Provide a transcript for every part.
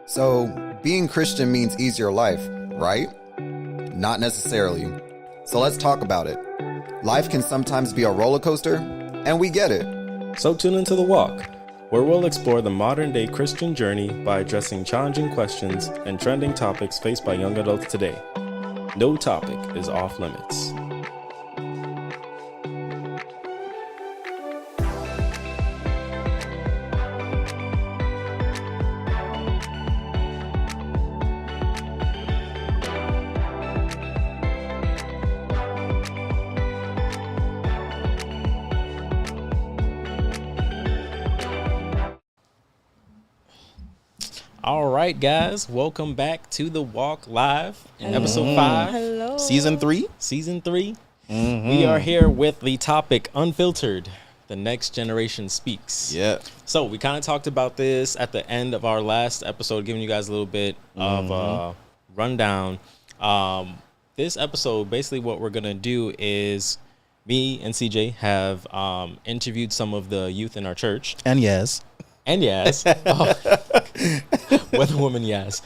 So, being Christian means easier life, right? Not necessarily. So let's talk about it. Life can sometimes be a roller coaster, and we get it. So tune into The Walk, where we'll explore the modern-day Christian journey by addressing challenging questions and trending topics faced by young adults today. No topic is off limits. All right, guys, welcome back to The Walk Live in episode 5. Hello. Season 3? Season 3. We are here with the topic Unfiltered, the next generation speaks. Yeah. So we kind of talked about this at the end of our last episode, giving you guys a little bit of a rundown. This episode, basically what we're going to do is me and CJ have interviewed some of the youth in our church. And yes. And yes. With a woman, yes.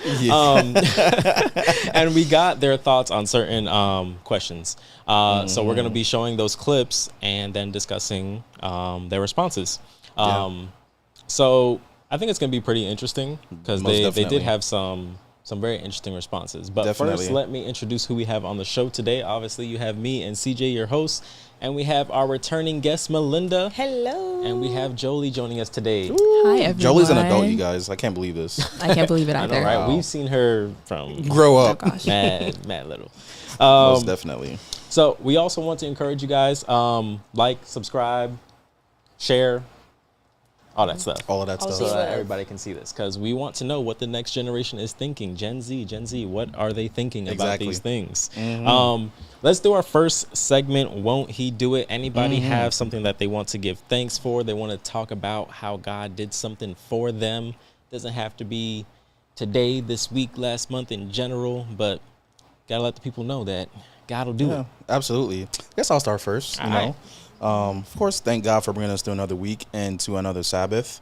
And we got their thoughts on certain questions. So we're going to be showing those clips and then discussing their responses. So I think it's going to be pretty interesting because they did have some very interesting responses. But first, let me introduce who we have on the show today. Obviously, you have me and CJ, your hosts. And we have our returning guest, Melinda. Hello. And we have Jolie joining us today. Hi, everyone. Jolie's an adult, you guys. I can't believe this. I can't believe it I either. know, right? We've seen her from Grow up. Oh, gosh. mad little. Most definitely. So we also want to encourage you guys, like, subscribe, share, all that stuff. All of that All stuff. So of that that. everybody can see this, because we want to know what the next generation is thinking. Gen Z, what are they thinking about these things? Let's do our first segment, Won't He Do It? Anybody have something that they want to give thanks for? They want to talk about how God did something for them. Doesn't have to be today, this week, last month, in general, but gotta let the people know that God will do it. Absolutely. I guess I'll start first. Of course, thank God for bringing us to another week and to another Sabbath.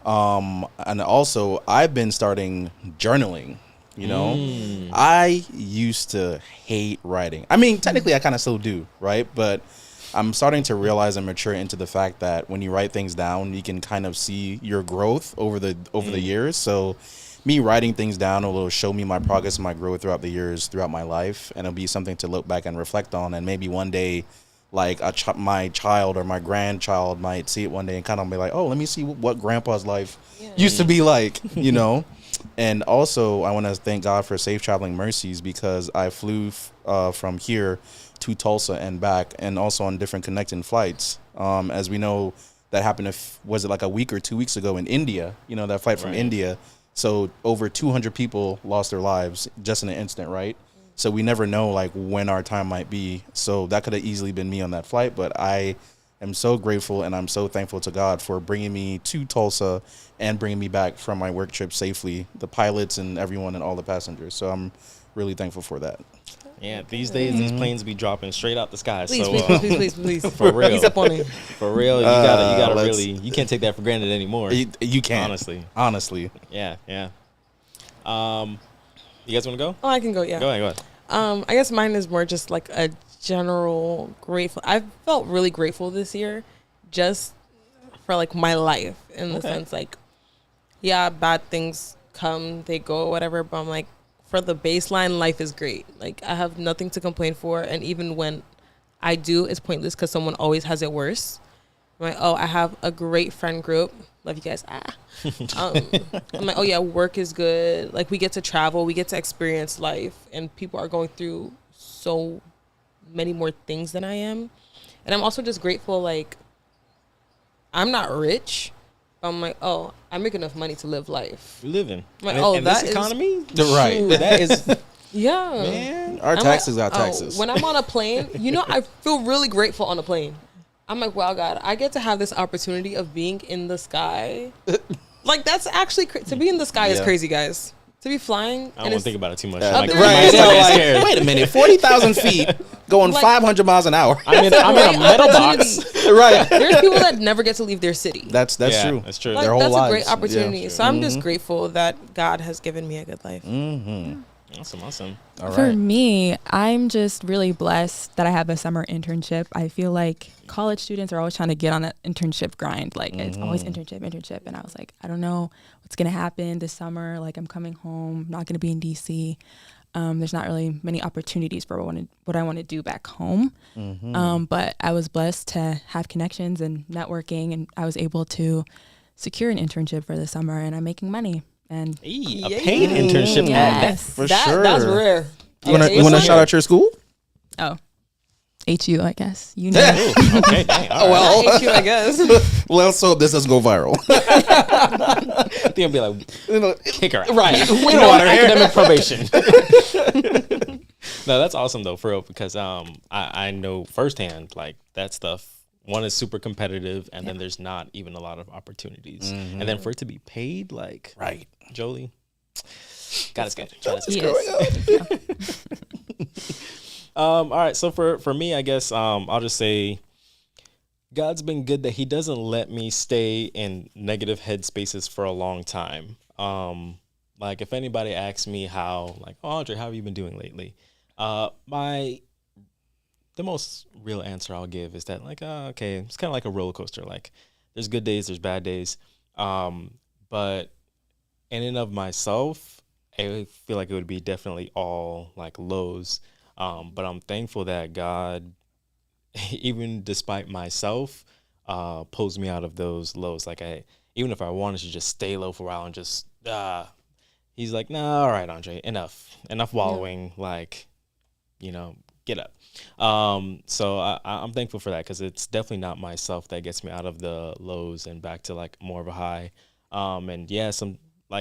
And also, I've been starting journaling. You know, I used to hate writing. I mean, technically, I kind of still do, right? But I'm starting to realize and mature into the fact that when you write things down, you can kind of see your growth over the years. So me writing things down will show me my progress and my growth throughout the years, throughout my life. And it'll be something to look back and reflect on. And maybe one day, like my child or my grandchild might see it one day and kind of be like, oh, let me see what grandpa's life used to be like, you know? And also, I want to thank God for safe traveling mercies, because I flew from here to Tulsa and back, and also on different connecting flights. As we know, that happened, was it like a week or 2 weeks ago in India, you know, that flight from India. So over 200 people lost their lives just in an instant, right? So we never know, like, when our time might be. So that could have easily been me on that flight, but I am so grateful and I'm so thankful to God for bringing me to Tulsa and bringing me back from my work trip safely, the pilots and everyone and all the passengers. So I'm really thankful for that. Yeah, these days these planes be dropping straight out the sky. Please, So please. for real, He's up on it. for real, you gotta really, you can't take that for granted anymore. You can't. Honestly. Yeah. Yeah. You guys want to go? Oh, I can go. Yeah. Go ahead. I guess mine is more just like a general grateful. I felt really grateful this year, just for like my life in the sense like, yeah, bad things come, they go, whatever. But I'm like, for the baseline, life is great. Like I have nothing to complain for, and even when I do, it's pointless because someone always has it worse. I'm like, oh, I have a great friend group. Love you guys. I'm like, oh yeah, work is good. Like we get to travel, we get to experience life, and people are going through so many more things than I am. And I'm also just grateful. Like I'm not rich, but I'm like, oh, I make enough money to live life. We're living. I'm like, oh, in that this is economy, right? that is. Yeah, Man, our I'm taxes like, got taxes. when I'm on a plane, I feel really grateful on a plane. I'm like, wow, God, I get to have this opportunity of being in the sky. Like, that's actually to be in the sky is crazy, guys. To be flying. I don't want to think about it too much. Right. Scared. Wait a minute, 40,000 feet going 500 miles an hour. I'm in a metal box. Right. There's people that never get to leave their city. That's true. That's true. Like, Their whole that's lives. a great opportunity. Yeah. So I'm just grateful that God has given me a good life. Awesome. All right. For me, I'm just really blessed that I have a summer internship. I feel like college students are always trying to get on that internship grind. Like it's always internship. And I was like, I don't know what's going to happen this summer. Like I'm coming home, not going to be in DC. There's not really many opportunities for what I want to do back home. But I was blessed to have connections and networking, and I was able to secure an internship for the summer, and I'm making money. And A paid internship. Yes. For sure. That's rare. You want to shout out your school? Oh, HU, I guess. You know. Okay. Dang, all right. Well, Not HU, I guess. well, let's hope this doesn't go viral. They'll be like, kick her out. Right. We don't want her academic probation. No, that's awesome though, for real, because I know firsthand like that stuff. One is super competitive, and then there's not even a lot of opportunities. And then for it to be paid, like Jolie, God is good. All right, so for me, I guess I'll just say God's been good that He doesn't let me stay in negative headspaces for a long time. Like if anybody asks me how, like, oh, Andre, how have you been doing lately? The most real answer I'll give is that, like, okay, it's kind of like a roller coaster. Like, there's good days, there's bad days. But in and of myself, I feel like it would be definitely all, like, lows. But I'm thankful that God, even despite myself, pulls me out of those lows. Like, even if I wanted to just stay low for a while and just, He's like, nah, all right, Andre, enough wallowing. Like, get up. So I'm thankful for that, because it's definitely not myself that gets me out of the lows and back to like more of a high. And yeah,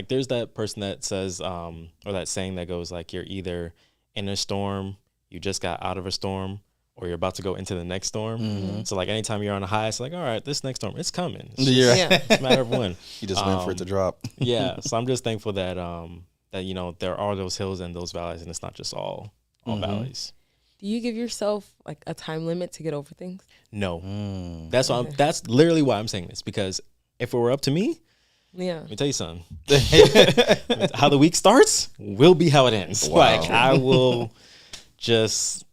there's that person that says, or that saying that goes like, you're either in a storm, you just got out of a storm, or you're about to go into the next storm. So like anytime you're on a high, it's like, all right, this next storm, it's coming. It's a matter of when. You just wait for it to drop. Yeah. So I'm just thankful that there are those hills and those valleys, and it's not just all valleys. Do you give yourself like a time limit to get over things? No. That's literally why I'm saying this, because if it were up to me, let me tell you something. How the week starts will be how it ends. Wow. Like I will just,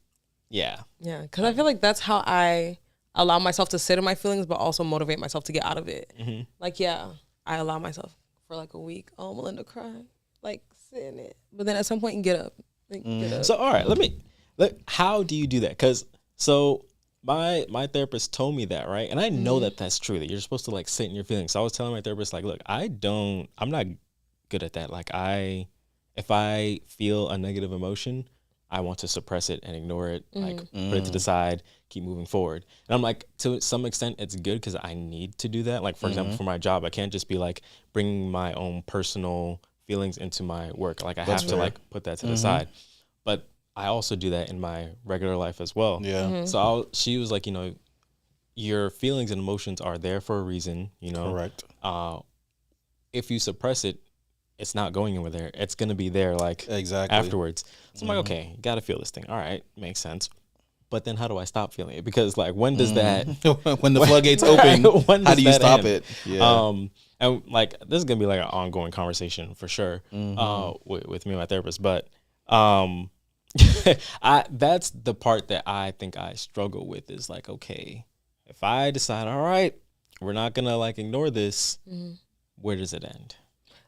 Yeah, because I feel like that's how I allow myself to sit in my feelings, but also motivate myself to get out of it. Like, I allow myself for like a week. Oh, Melinda, cry. Like, sit in it. But then at some point, you get up. Get up. So, all right, how do you do that? Because my therapist told me that, right? And I know that that's true, that you're supposed to like sit in your feelings. So I was telling my therapist, like, look, I'm not good at that. Like if I feel a negative emotion, I want to suppress it and ignore it, like put it to the side, keep moving forward. And I'm like, to some extent, it's good because I need to do that. Like, for example, for my job, I can't just be like bringing my own personal feelings into my work. Like I have to like put that to the side. But I also do that in my regular life as well. Yeah. So she was like, your feelings and emotions are there for a reason, Correct. If you suppress it, it's not going anywhere there. It's going to be there like exactly afterwards. So I'm like, okay, got to feel this thing. All right, makes sense. But then how do I stop feeling it? Because like, when does that... when the floodgates open, when how do you stop end? it? Yeah. and like this is gonna be like an ongoing conversation for sure, with me and my therapist. But that's the part that I think I struggle with is like, okay, if I decide, all right, we're not gonna like ignore this, where does it end?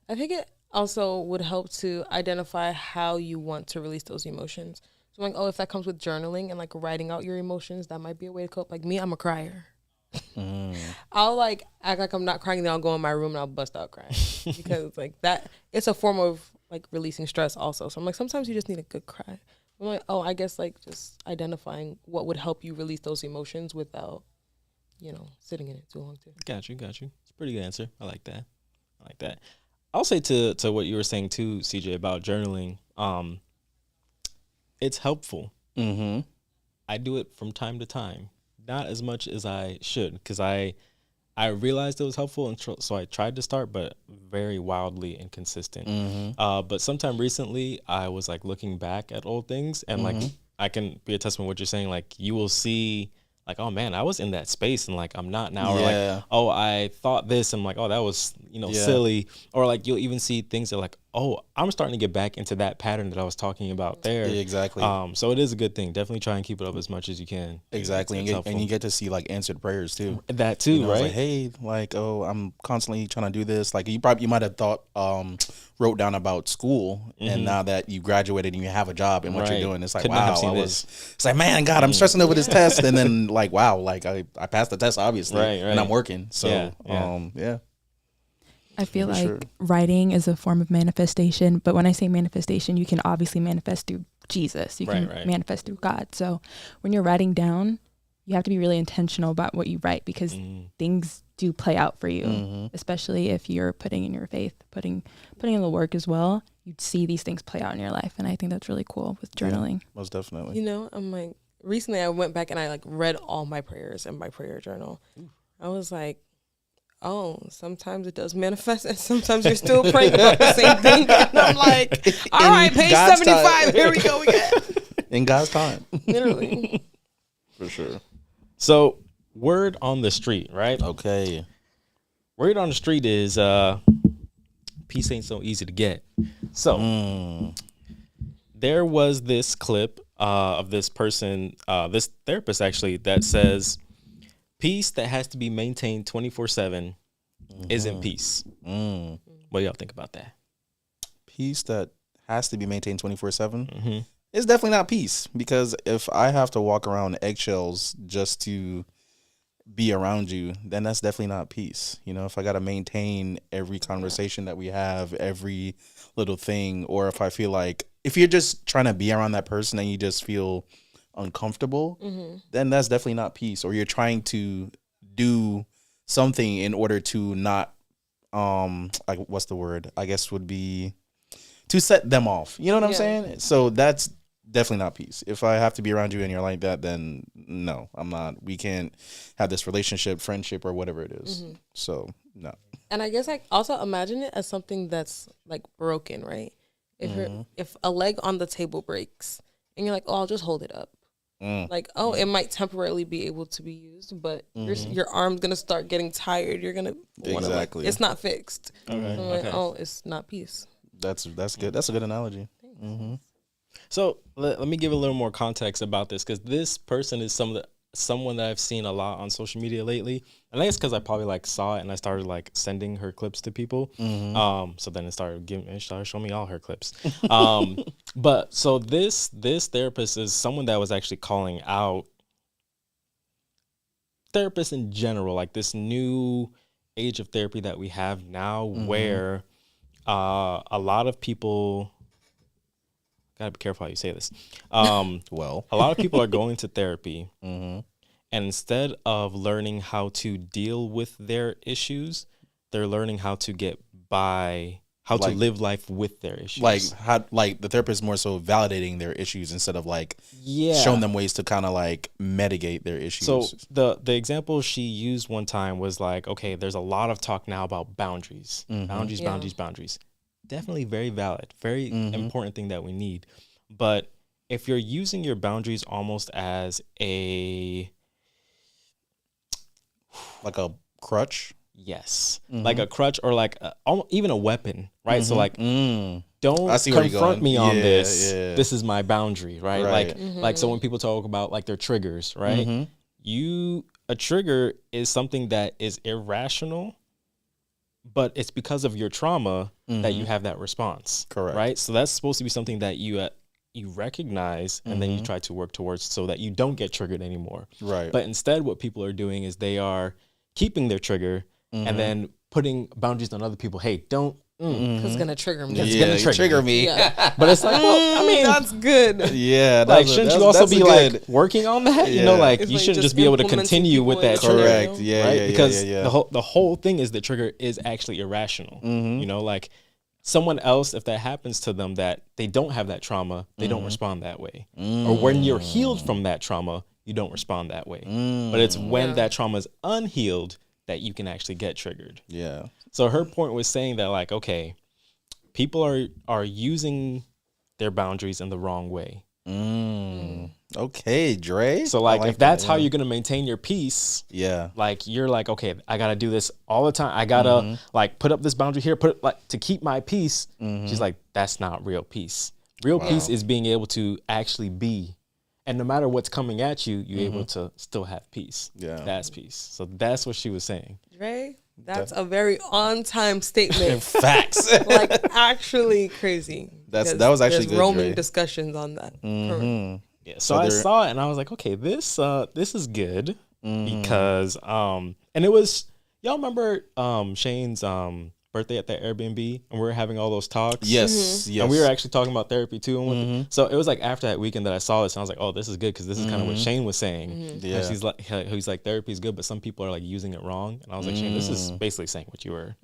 I think it also would help to identify how you want to release those emotions. So like, oh, if that comes with journaling and like writing out your emotions, that might be a way to cope. Like me, I'm a crier. I'll like act like I'm not crying, then I'll go in my room and I'll bust out crying because like that, it's a form of like releasing stress also. So I'm like, sometimes you just need a good cry. I'm like, oh, I guess like just identifying what would help you release those emotions without, sitting in it too long too. Got you. It's a pretty good answer. I like that. I'll say to what you were saying too, CJ, about journaling. It's helpful. I do it from time to time, not as much as I should, because I realized it was helpful, and so I tried to start, but very wildly inconsistent. But sometime recently, I was like looking back at old things, and like I can be a testament to what you're saying. Like you will see. Like, oh man, I was in that space and like I'm not now. Or like, oh, I thought this and like, oh, that was silly. Or like you'll even see things that like, oh, I'm starting to get back into that pattern that I was talking about there. Yeah, exactly. So it is a good thing. Definitely try and keep it up as much as you can. Exactly, and you get to see like answered prayers too. That too, right? Like, hey, like, oh, I'm constantly trying to do this. Like you might have thought, wrote down about school, and now that you graduated and you have a job and what you're doing, it's like, wow, it's like, man, God, I'm stressing over this test, and then like, wow, like I passed the test obviously, and I'm working. So, I feel like writing is a form of manifestation, but when I say manifestation, you can obviously manifest through Jesus. You can manifest through God. So when you're writing down, you have to be really intentional about what you write because things do play out for you, especially if you're putting in your faith, putting in the work as well. You'd see these things play out in your life. And I think that's really cool with journaling. Yeah, most definitely. I'm like, recently I went back and I like read all my prayers in my prayer journal. I was like, oh, sometimes it does manifest and sometimes you're still praying about the same thing. And I'm like, all right, page God's 75, time. Here we go again. In God's time. Literally. For sure. So, word on the street, right? Okay. Word on the street is peace ain't so easy to get. So, there was this clip of this person, this therapist actually, that says, peace that has to be maintained 24/7 isn't peace. What do y'all think about that? Peace that has to be maintained 24/7? It's definitely not peace, because if I have to walk around eggshells just to be around you, then that's definitely not peace. If I got to maintain every conversation that we have, every little thing, or if I feel like, if you're just trying to be around that person and you just feel uncomfortable, then that's definitely not peace. Or you're trying to do something in order to not like, what's the word, I guess would be to set them off, you know what I'm saying? So that's definitely not peace. If I have to be around you and you're like that, then no, I'm not. We can't have this relationship, friendship, or whatever it is. So no. And I guess like also imagine it as something that's like broken, right? If a leg on the table breaks and you're like, oh, I'll just hold it up. Like, oh, it might temporarily be able to be used, but your arm's gonna start getting tired. You're gonna exactly. It's not fixed. Okay. So like, oh, it's not peace. That's good. That's a good analogy. So let me give a little more context about this, because this person is someone that I've seen a lot on social media lately. And I think it's because I probably like saw it and I started like sending her clips to people. So then it started showing me all her clips. But so this therapist is someone that was actually calling out therapists in general, like this new age of therapy that we have now, where a lot of people, gotta be careful how you say this. Well, a lot of people are going to therapy, and instead of learning how to deal with their issues, they're learning how to get by, how to live life with their issues. Like the therapist more so validating their issues instead of like showing them ways to kind of like mitigate their issues. So the example she used one time was like, okay, there's a lot of talk now about boundaries, boundaries. Definitely very valid, very important thing that we need. But if you're using your boundaries almost as like a crutch, Yes. Like a crutch or like even a weapon, right? So like, don't confront me on this. Yeah. This is my boundary, right? Like so when people talk about like their triggers, right? A trigger is something that is irrational, but it's because of your trauma that you have that response. Correct. Right? So that's supposed to be something that you recognize and then you try to work towards so that you don't get triggered anymore. Right. But instead what people are doing is they are keeping their trigger and then putting boundaries on other people. Hey, don't. Because it's going to trigger me. It's going to trigger me. Yeah. But it's like, well, I mean. That's good. Yeah. Like, shouldn't you also be like working on that? You know, like it's you like shouldn't just be able to continue with that trigger. Correct. Yeah. Right? Because the whole thing is the trigger is actually irrational. You know, like someone else, if that happens to them that they don't have that trauma, they don't respond that way. Or when you're healed from that trauma, you don't respond that way. But it's when that trauma is unhealed that you can actually get triggered. Yeah. So her point was saying that like, okay, people are using their boundaries in the wrong way. Okay, Dre. So like if that's how you're going to maintain your peace, like you're like, okay, I got to do this all the time. I got to like put up this boundary here, put it like to keep my peace. She's like, that's not real peace. Real peace is being able to actually be. And no matter what's coming at you, you're able to still have peace. Yeah. That's peace. So that's what she was saying. Dre, that's a very on-time statement. Facts. Like, actually crazy. That was actually good, roaming Dre. discussions on that. Yeah. So I saw it and I was like, okay, this is good because and it was, y'all remember Shane's birthday at that Airbnb and we were having all those talks. Yes. And we were actually talking about therapy too. And so it was like after that weekend that I saw this and I was like, oh, this is good because this is kind of what Shane was saying. Yeah. And he's like therapy is good, but some people are like using it wrong. And I was like, Shane, this is basically saying what you were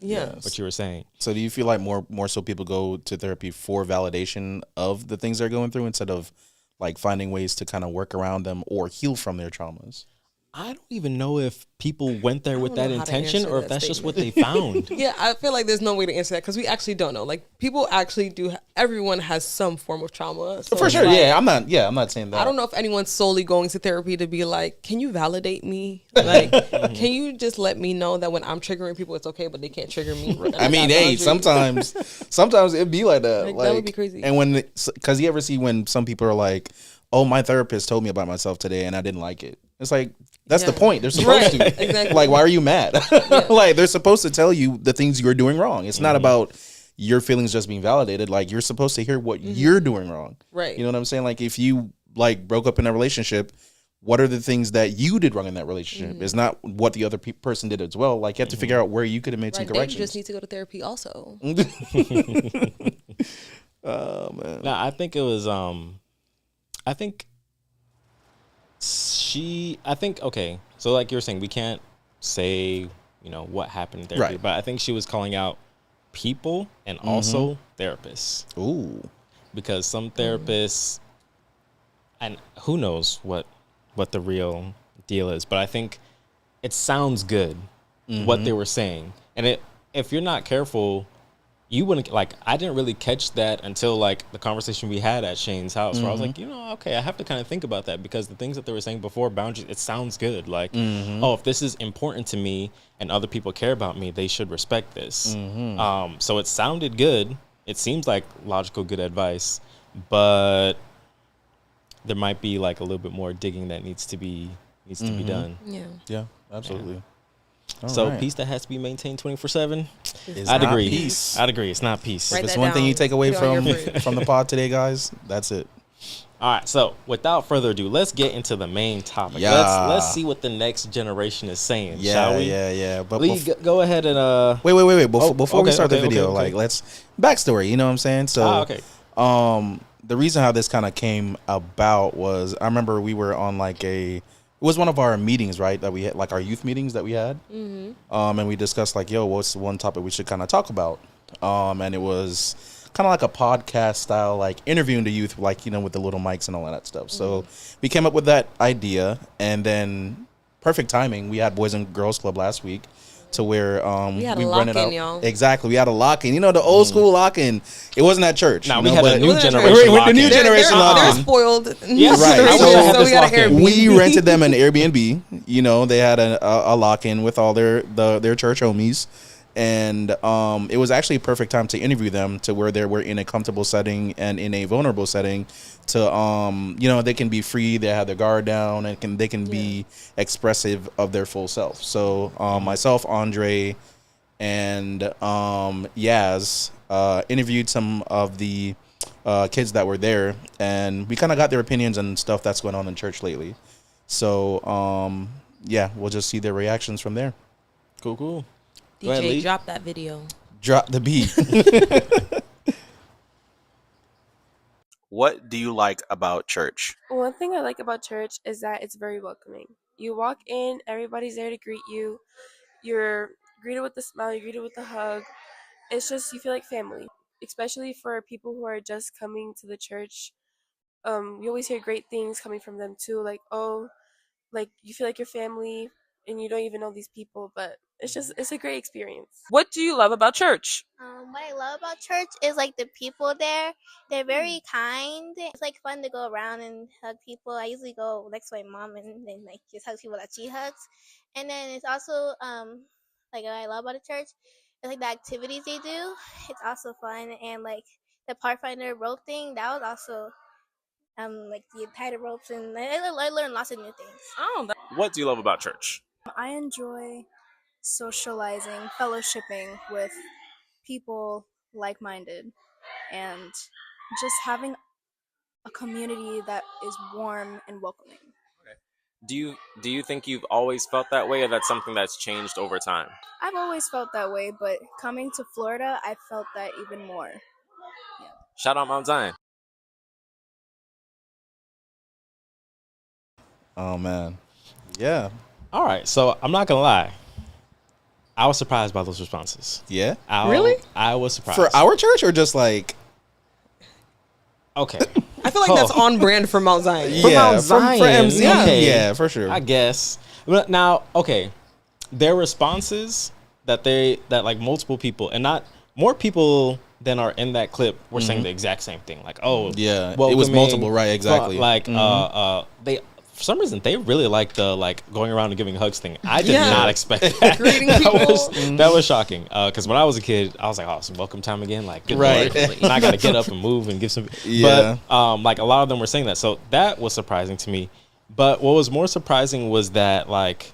saying. So do you feel like more so people go to therapy for validation of the things they're going through instead of like finding ways to kind of work around them or heal from their traumas? I don't even know if people went there with that intention or if that's just what they found. Yeah, I feel like there's no way to answer that because we actually don't know. Like people actually do. Everyone has some form of trauma. So for sure. Like, I'm not saying that. I don't know if anyone's solely going to therapy to be like, can you validate me? Like, can you just let me know that when I'm triggering people, it's okay, but they can't trigger me? I mean, hey, sometimes it'd be like that. Like that would be crazy. And because you ever see when some people are like, oh, my therapist told me about myself today and I didn't like it. It's like, that's the point. They're supposed to. Exactly. Like, why are you mad? Like, they're supposed to tell you the things you're doing wrong. It's not about your feelings just being validated. Like, you're supposed to hear what you're doing wrong. Right. You know what I'm saying? Like, if you, like, broke up in a relationship, what are the things that you did wrong in that relationship? It's not what the other person did as well. Like, you have to figure out where you could have made some corrections. They just need to go to therapy also. Oh, man. No, I think it was, okay, so like you were saying, we can't say, you know, what happened in therapy, but I think she was calling out people and also therapists. Ooh. Because some therapists, and who knows what the real deal is, but I think it sounds good, what they were saying. And if you're not careful, you wouldn't, like, I didn't really catch that until, like, the conversation we had at Shane's house, where I was like, you know, okay, I have to kind of think about that because the things that they were saying before, boundaries, it sounds good. Like, oh, if this is important to me and other people care about me, they should respect this. So it sounded good. It seems like logical, good advice, but there might be, like, a little bit more digging that needs to be done. Yeah, absolutely. Yeah. Peace that has to be maintained 24/7. I'd agree. Peace. I'd agree. It's not peace. If it's one thing you take away from the pod today, guys, that's it. All right. So without further ado, let's get into the main topic. Yeah. Let's see what the next generation is saying. Shall we? Yeah. But Lee, go ahead and wait. Before we start the video, like let's backstory. You know what I'm saying? So the reason how this kind of came about was I remember we were on like it was one of our meetings, right? That we had, like our youth meetings that we had. And we discussed like, yo, what's one topic we should kind of talk about? And it was kind of like a podcast style, like interviewing the youth, like, you know, with the little mics and all that stuff. So we came up with that idea, and then perfect timing. We had Boys and Girls Club last week. to where we had we a rented lock-in, out. y'all. Exactly, we had a lock-in. You know, the old school lock-in. It wasn't at church. Now you we know, had a but- new Right, generation the lock-in. new generation They're lock-in. spoiled. Yes, Right. I wish I had So this we got an lock-in. Airbnb. We rented them an Airbnb. You know, they had a lock-in with all their church homies, and it was actually a perfect time to interview them to where they were in a comfortable setting and in a vulnerable setting to you know, they can be free, they have their guard down, and they can be expressive of their full self. So myself, Andre, and Yaz interviewed some of the kids that were there, and we kind of got their opinions on stuff that's going on in church lately. So yeah, we'll just see their reactions from there. Cool. Go ahead, DJ, Lee. drop that video. Drop the beat. What do you like about church? One thing I like about church is that it's very welcoming. You walk in, everybody's there to greet you. You're greeted with a smile, you're greeted with a hug. It's just, you feel like family, especially for people who are just coming to the church. You always hear great things coming from them too, like, oh, like you feel like your family and you don't even know these people, but it's a great experience. What do you love about church? What I love about church is like the people there. They're very kind. It's like fun to go around and hug people. I usually go next to my mom and then like just hug people that she hugs. And then it's also like what I love about the church is like the activities they do. It's also fun, and like the Pathfinder rope thing, that was also like you tie the ropes, and I learned lots of new things. What do you love about church? I enjoy socializing, fellowshipping with people like-minded, and just having a community that is warm and welcoming. Do you think you've always felt that way, or that's something that's changed over time? I've always felt that way, but coming to Florida, I felt that even more. Shout out Mount Zion. Oh man, yeah, All right, so I'm not gonna lie. I was surprised by those responses. yeah. Really? I was surprised. For our church or just like Okay. I feel like that's on brand for Mount Zion. Mount Zion, for MZ, okay. yeah, for sure. I guess. But now, okay, their responses that like multiple people, and not more people than are in that clip, were saying the exact same thing. Like, oh, Yeah, it was welcoming, multiple, right, exactly. Like, they, for some reason, they really like the like going around and giving hugs thing. I did Yeah. not expect that. Greeting that people. was shocking. Because when I was a kid, I was like, oh, some welcome time again. Like, good Right. Lord. And I got to get up and move and give some. Yeah. But like a lot of them were saying that, so that was surprising to me. But what was more surprising was that like,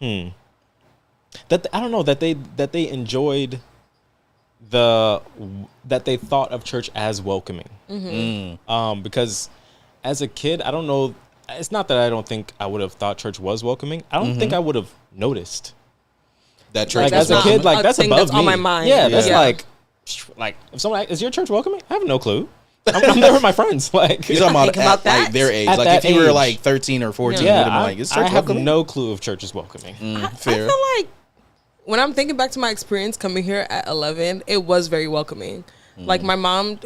that I don't know, that they enjoyed that they thought of church as welcoming. Because as a kid, I don't know. It's not that I don't think I would have thought church was welcoming. I don't think I would have noticed. That church Like That's as a not kid, like a that's thing above that's me. on my mind. Yeah, that's Yeah. like if someone is your church welcoming? I have no clue. I'm there with my friends. Like You're talking about, Think about at, that. like their age. At Like that if you were age. like 13 or 14, yeah, you'd have been like, is I church have welcoming? no clue if church is welcoming. Fair. I feel like when I'm thinking back to my experience coming here at 11, it was very welcoming. Like my mom,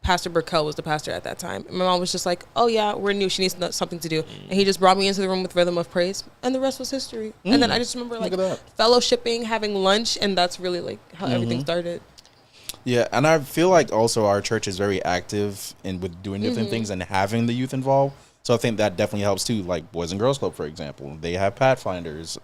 Pastor Burkell was the pastor at that time. And my mom was just like, oh yeah, we're new. She needs something to do. And he just brought me into the room with Rhythm of Praise. And the rest was history. And then I just remember like at that. fellowshipping, having lunch. And that's really like how everything started. Yeah, and I feel like also our church is very active in with doing different things and having the youth involved. So I think that definitely helps too. Like Boys and Girls Club, for example, they have Pathfinders.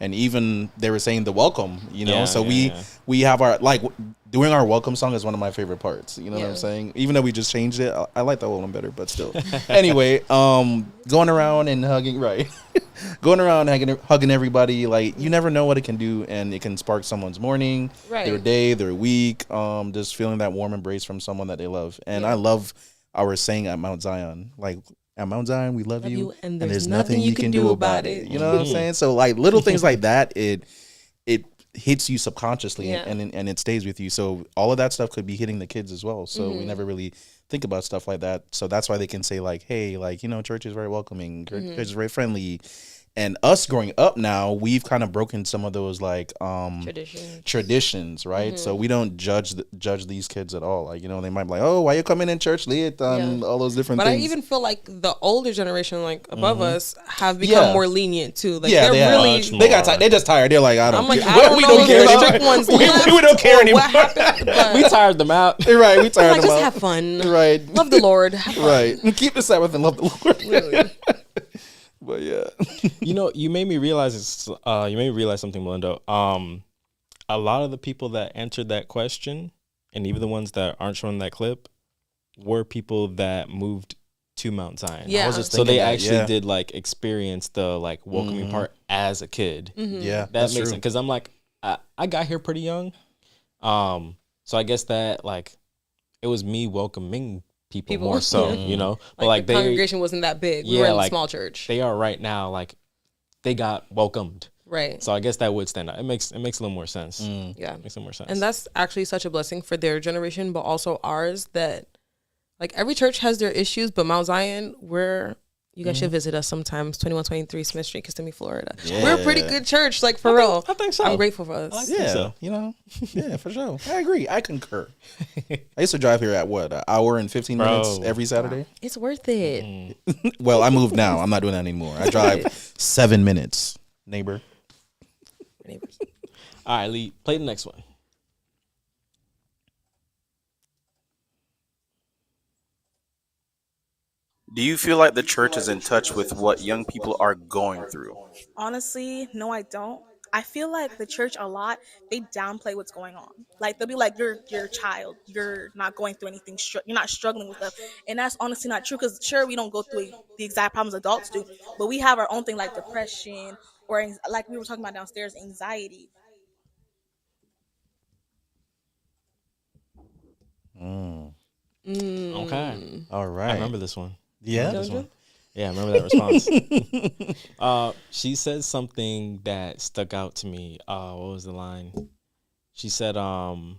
And even they were saying the welcome, you know. Yeah, so yeah. we have our like doing our welcome song is one of my favorite parts. You know what I'm Yeah. saying? Even though we just changed it, I like that one better, but still. Anyway, going around and hugging, right? Going around hugging everybody, like you never know what it can do, and it can spark someone's morning, Right. their day, their week. Just feeling that warm embrace from someone that they love, and I love our saying at Mount Zion, like. At Mount Zion, we love you, and there's nothing you can do about it. You know what I'm saying? So, like little things like that, it hits you subconsciously, Yeah. and it stays with you. So, all of that stuff could be hitting the kids as well. So, we never really think about stuff like that. So that's why they can say like, "Hey, like church is very welcoming, church is very friendly," And us growing up now, we've kind of broken some of those like traditions, right? So we don't judge these kids at all. Like, they might be like, oh, why you coming in church late and all those different things. But I even feel like the older generation, like above us, have become more lenient too. Like they're really they're just tired. They're like, I don't care anymore. We don't care anymore. What happened? We tired them out. Right, we tired them just out. have fun. Right. Love the Lord. Have fun. Right. Keep the Sabbath and love the Lord. Really. But yeah. You made me realize something, Melinda. A lot of the people that answered that question, and even the ones that aren't shown in that clip, were people that moved to Mount Zion. Yeah. So they actually did like experience the like welcoming part as a kid. Yeah, that makes sense. Because I'm like, I got here pretty young. So I guess that like it was me welcoming people more so, but like the congregation wasn't that big. We were in a small church. They are right now, like they got welcomed. Right. So I guess that would stand out. It makes a little more sense. Yeah. It makes a little more sense. And that's actually such a blessing for their generation, but also ours, that like every church has their issues, but Mount Zion, you guys should visit us sometimes. 2123 Smith Street, Kissimmee, Florida. Yeah. We're a pretty good church, like for real. I think so. I'm grateful for us. Yeah, for sure. I agree. I concur. I used to drive here at what, an hour and 15 minutes every Saturday? It's worth it. Well, I moved now. I'm not doing that anymore. I drive 7 minutes, neighbor. Neighbors. All right, Lee, play the next one. Do you feel like the church is in touch with what young people are going through? Honestly, no, I don't. I feel like the church a lot, they downplay what's going on. Like they'll be like, you're a child, you're not going through anything, you're not struggling with stuff. And that's honestly not true, because sure, we don't go through the exact problems adults do, but we have our own thing like depression or like we were talking about downstairs, anxiety. Okay. All right. I remember this one. Yeah. Yeah, I remember that response. She said something that stuck out to me. What was the line? She said, oh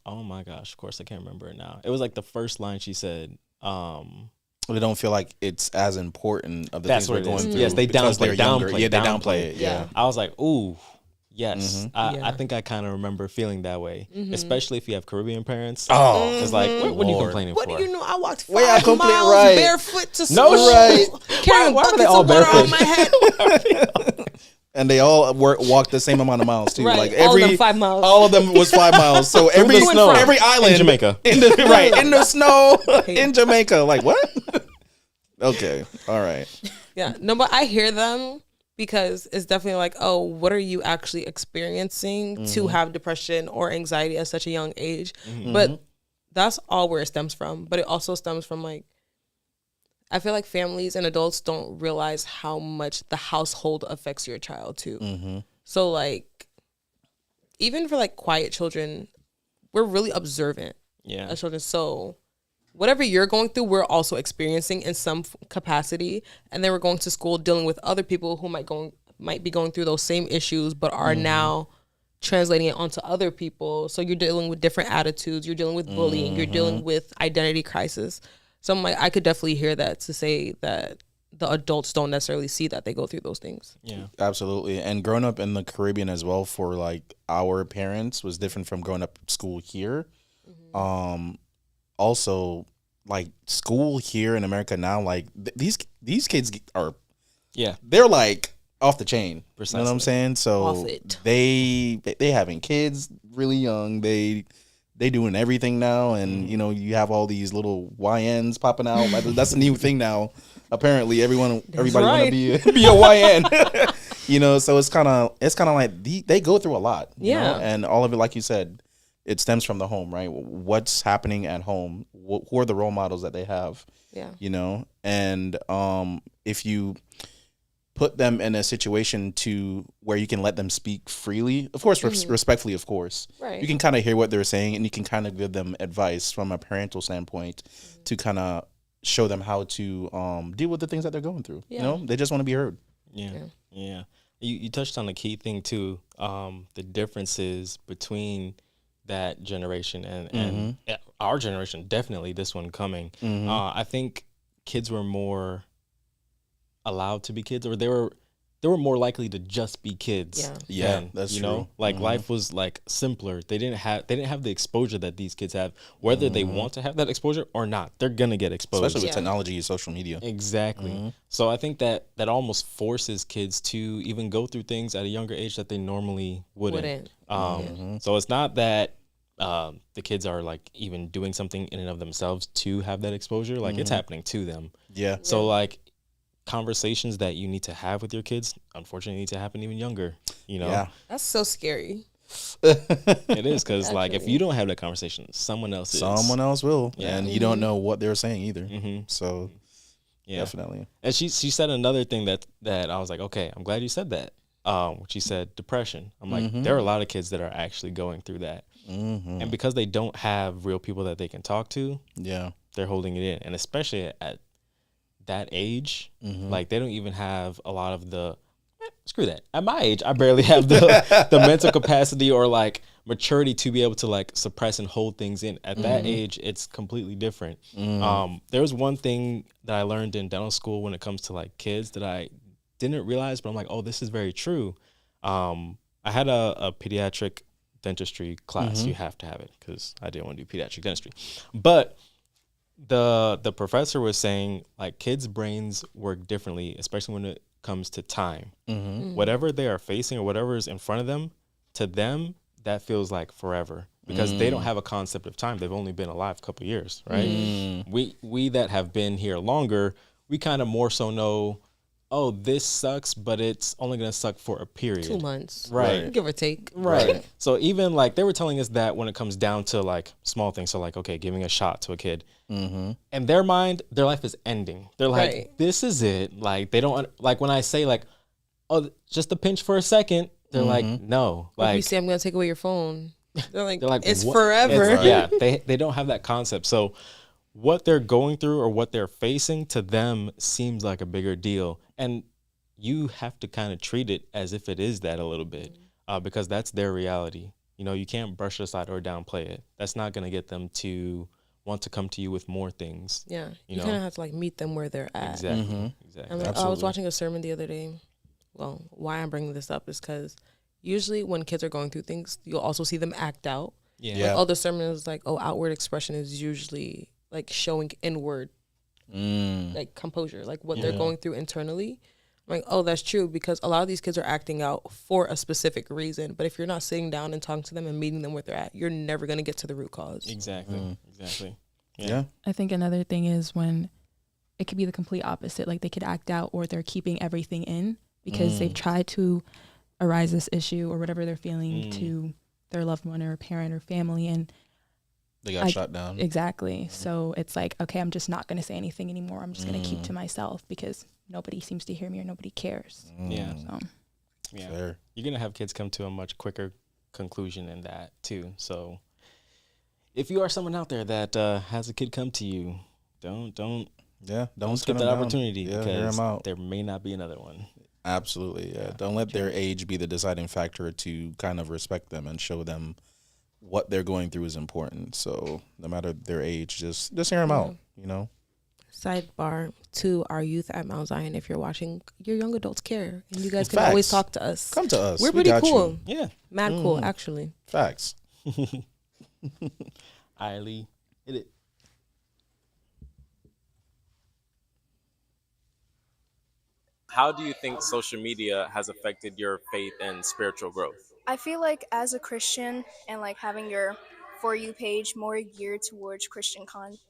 my gosh, of course I can't remember it now. It was like the first line she said. They don't feel like it's as important of the That's things we're going through. Yes, they downplay it. Yeah. I was like, ooh. Yes, I think I kind of remember feeling that way, especially if you have Caribbean parents. Oh, it's like, what are you complaining what for? What do you know? I walked 5 complete miles right. barefoot to No, school, right. carrying Why are they buckets all of water on barefoot? my head. And they all walked the same amount of miles too. Right. Like All of them 5 miles. All of them was 5 miles. So every island in Jamaica, in the snow in Jamaica. Like what? Okay, all right. Yeah, no, but I hear them. Because it's definitely like, oh, what are you actually experiencing to have depression or anxiety at such a young age? But that's all where it stems from. But it also stems from like, I feel like families and adults don't realize how much the household affects your child too. So like, even for like quiet children, we're really observant as children. So whatever you're going through, we're also experiencing in some capacity. And then we're going to school dealing with other people who might be going through those same issues, but are now translating it onto other people. So you're dealing with different attitudes. You're dealing with bullying. You're dealing with identity crisis. So I'm like, I could definitely hear that, to say that the adults don't necessarily see that they go through those things. Yeah, absolutely. And growing up in the Caribbean as well, for like our parents, was different from growing up school here. Also, like school here in America now, like these kids are, they're like off the chain. Precisely. You know what I'm saying? So off it. They having kids really young. They doing everything now, and you have all these little YNs popping out. Like, that's a new thing now. Apparently, everybody want to be a YN. So it's kind of like they go through a lot. And all of it, like you said, it stems from the home, right? What's happening at home? Who are the role models that they have? Yeah. And if you put them in a situation to where you can let them speak freely, of course, respectfully, of course, right. You can kind of hear what they're saying, and you can kind of give them advice from a parental standpoint to kind of show them how to deal with the things that they're going through. Yeah. They just want to be heard. Yeah. You touched on the key thing too, the differences between that generation and our generation, definitely this one coming. I think kids were more allowed to be kids, or they were more likely to just be kids. Yeah, that's you true. know, like life was like simpler. They didn't have the exposure that these kids have, whether they want to have that exposure or not. They're gonna get exposed, especially with technology and social media. Exactly. So I think that almost forces kids to even go through things at a younger age that they normally wouldn't. So it's not that the kids are like even doing something in and of themselves to have that exposure. Like it's happening to them. Yeah. So like conversations that you need to have with your kids, unfortunately, need to happen even younger. You know, that's so scary. It is, because like if you don't have that conversation, someone else will, and you don't know what they're saying either. So definitely. And she said another thing that I was like, okay, I'm glad you said that. She said depression. I'm like, there are a lot of kids that are actually going through that, and because they don't have real people that they can talk to, they're holding it in, and especially at that age, like they don't even have a lot of the screw that. At my age, I barely have the mental capacity or like maturity to be able to like suppress and hold things in. At that age, it's completely different. There was one thing that I learned in dental school when it comes to like kids that I didn't realize, but I'm like, oh, this is very true. I had a pediatric dentistry class. You have to have it because I didn't want to do pediatric dentistry, but the professor was saying like kids' brains work differently, especially when it comes to time. Whatever they are facing or whatever is in front of them, to them that feels like forever, because they don't have a concept of time. They've only been alive a couple of years, right? We that have been here longer, we kind of more so know, oh, this sucks, but it's only going to suck for a period. 2 months. Right. Give or take. Right. So even like they were telling us that when it comes down to like small things, so like, okay, giving a shot to a kid, in their mind, their life is ending. They're like, this is it. Like they don't, like when I say like, oh, just a pinch for a second, they're like, no. Like, like you say, I'm going to take away your phone. They're like it's what? forever. Yeah, they don't have that concept. So what they're going through or what they're facing to them seems like a bigger deal. And you have to kind of treat it as if it is that a little bit, because that's their reality. You know, you can't brush it aside or downplay it. That's not going to get them to want to come to you with more things. Yeah, you kind of have to like meet them where they're at. Exactly. Like, I was watching a sermon the other day. Well, why I'm bringing this up is because usually when kids are going through things, you'll also see them act out. Like, all the sermon is like, oh, outward expression is usually like showing inward like composure, like what they're going through internally. I'm like, oh, that's true, because a lot of these kids are acting out for a specific reason, but if you're not sitting down and talking to them and meeting them where they're at, you're never going to get to the root cause. Exactly. I think another thing is when it could be the complete opposite, like they could act out or they're keeping everything in because they've tried to arise this issue or whatever they're feeling to their loved one or parent or family, and they got shot down. Exactly. So it's like, okay, I'm just not going to say anything anymore. I'm just going to keep to myself because nobody seems to hear me or nobody cares. So. Fair. You're going to have kids come to a much quicker conclusion in that too. So if you are someone out there that has a kid come to you, don't skip that opportunity, because there may not be another one. Absolutely. Yeah. Don't let their age be the deciding factor to kind of respect them and show them what they're going through is important. So no matter their age, just hear them out, you know. Sidebar to our youth at Mount Zion: if you're watching, your young adults care, and you guys can always talk to us. Come to us. We're pretty cool. You. Yeah, mad cool actually. Facts. Iley, hit it. How do you think social media has affected your faith and spiritual growth? I feel like as a Christian and like having your For You page more geared towards Christian content,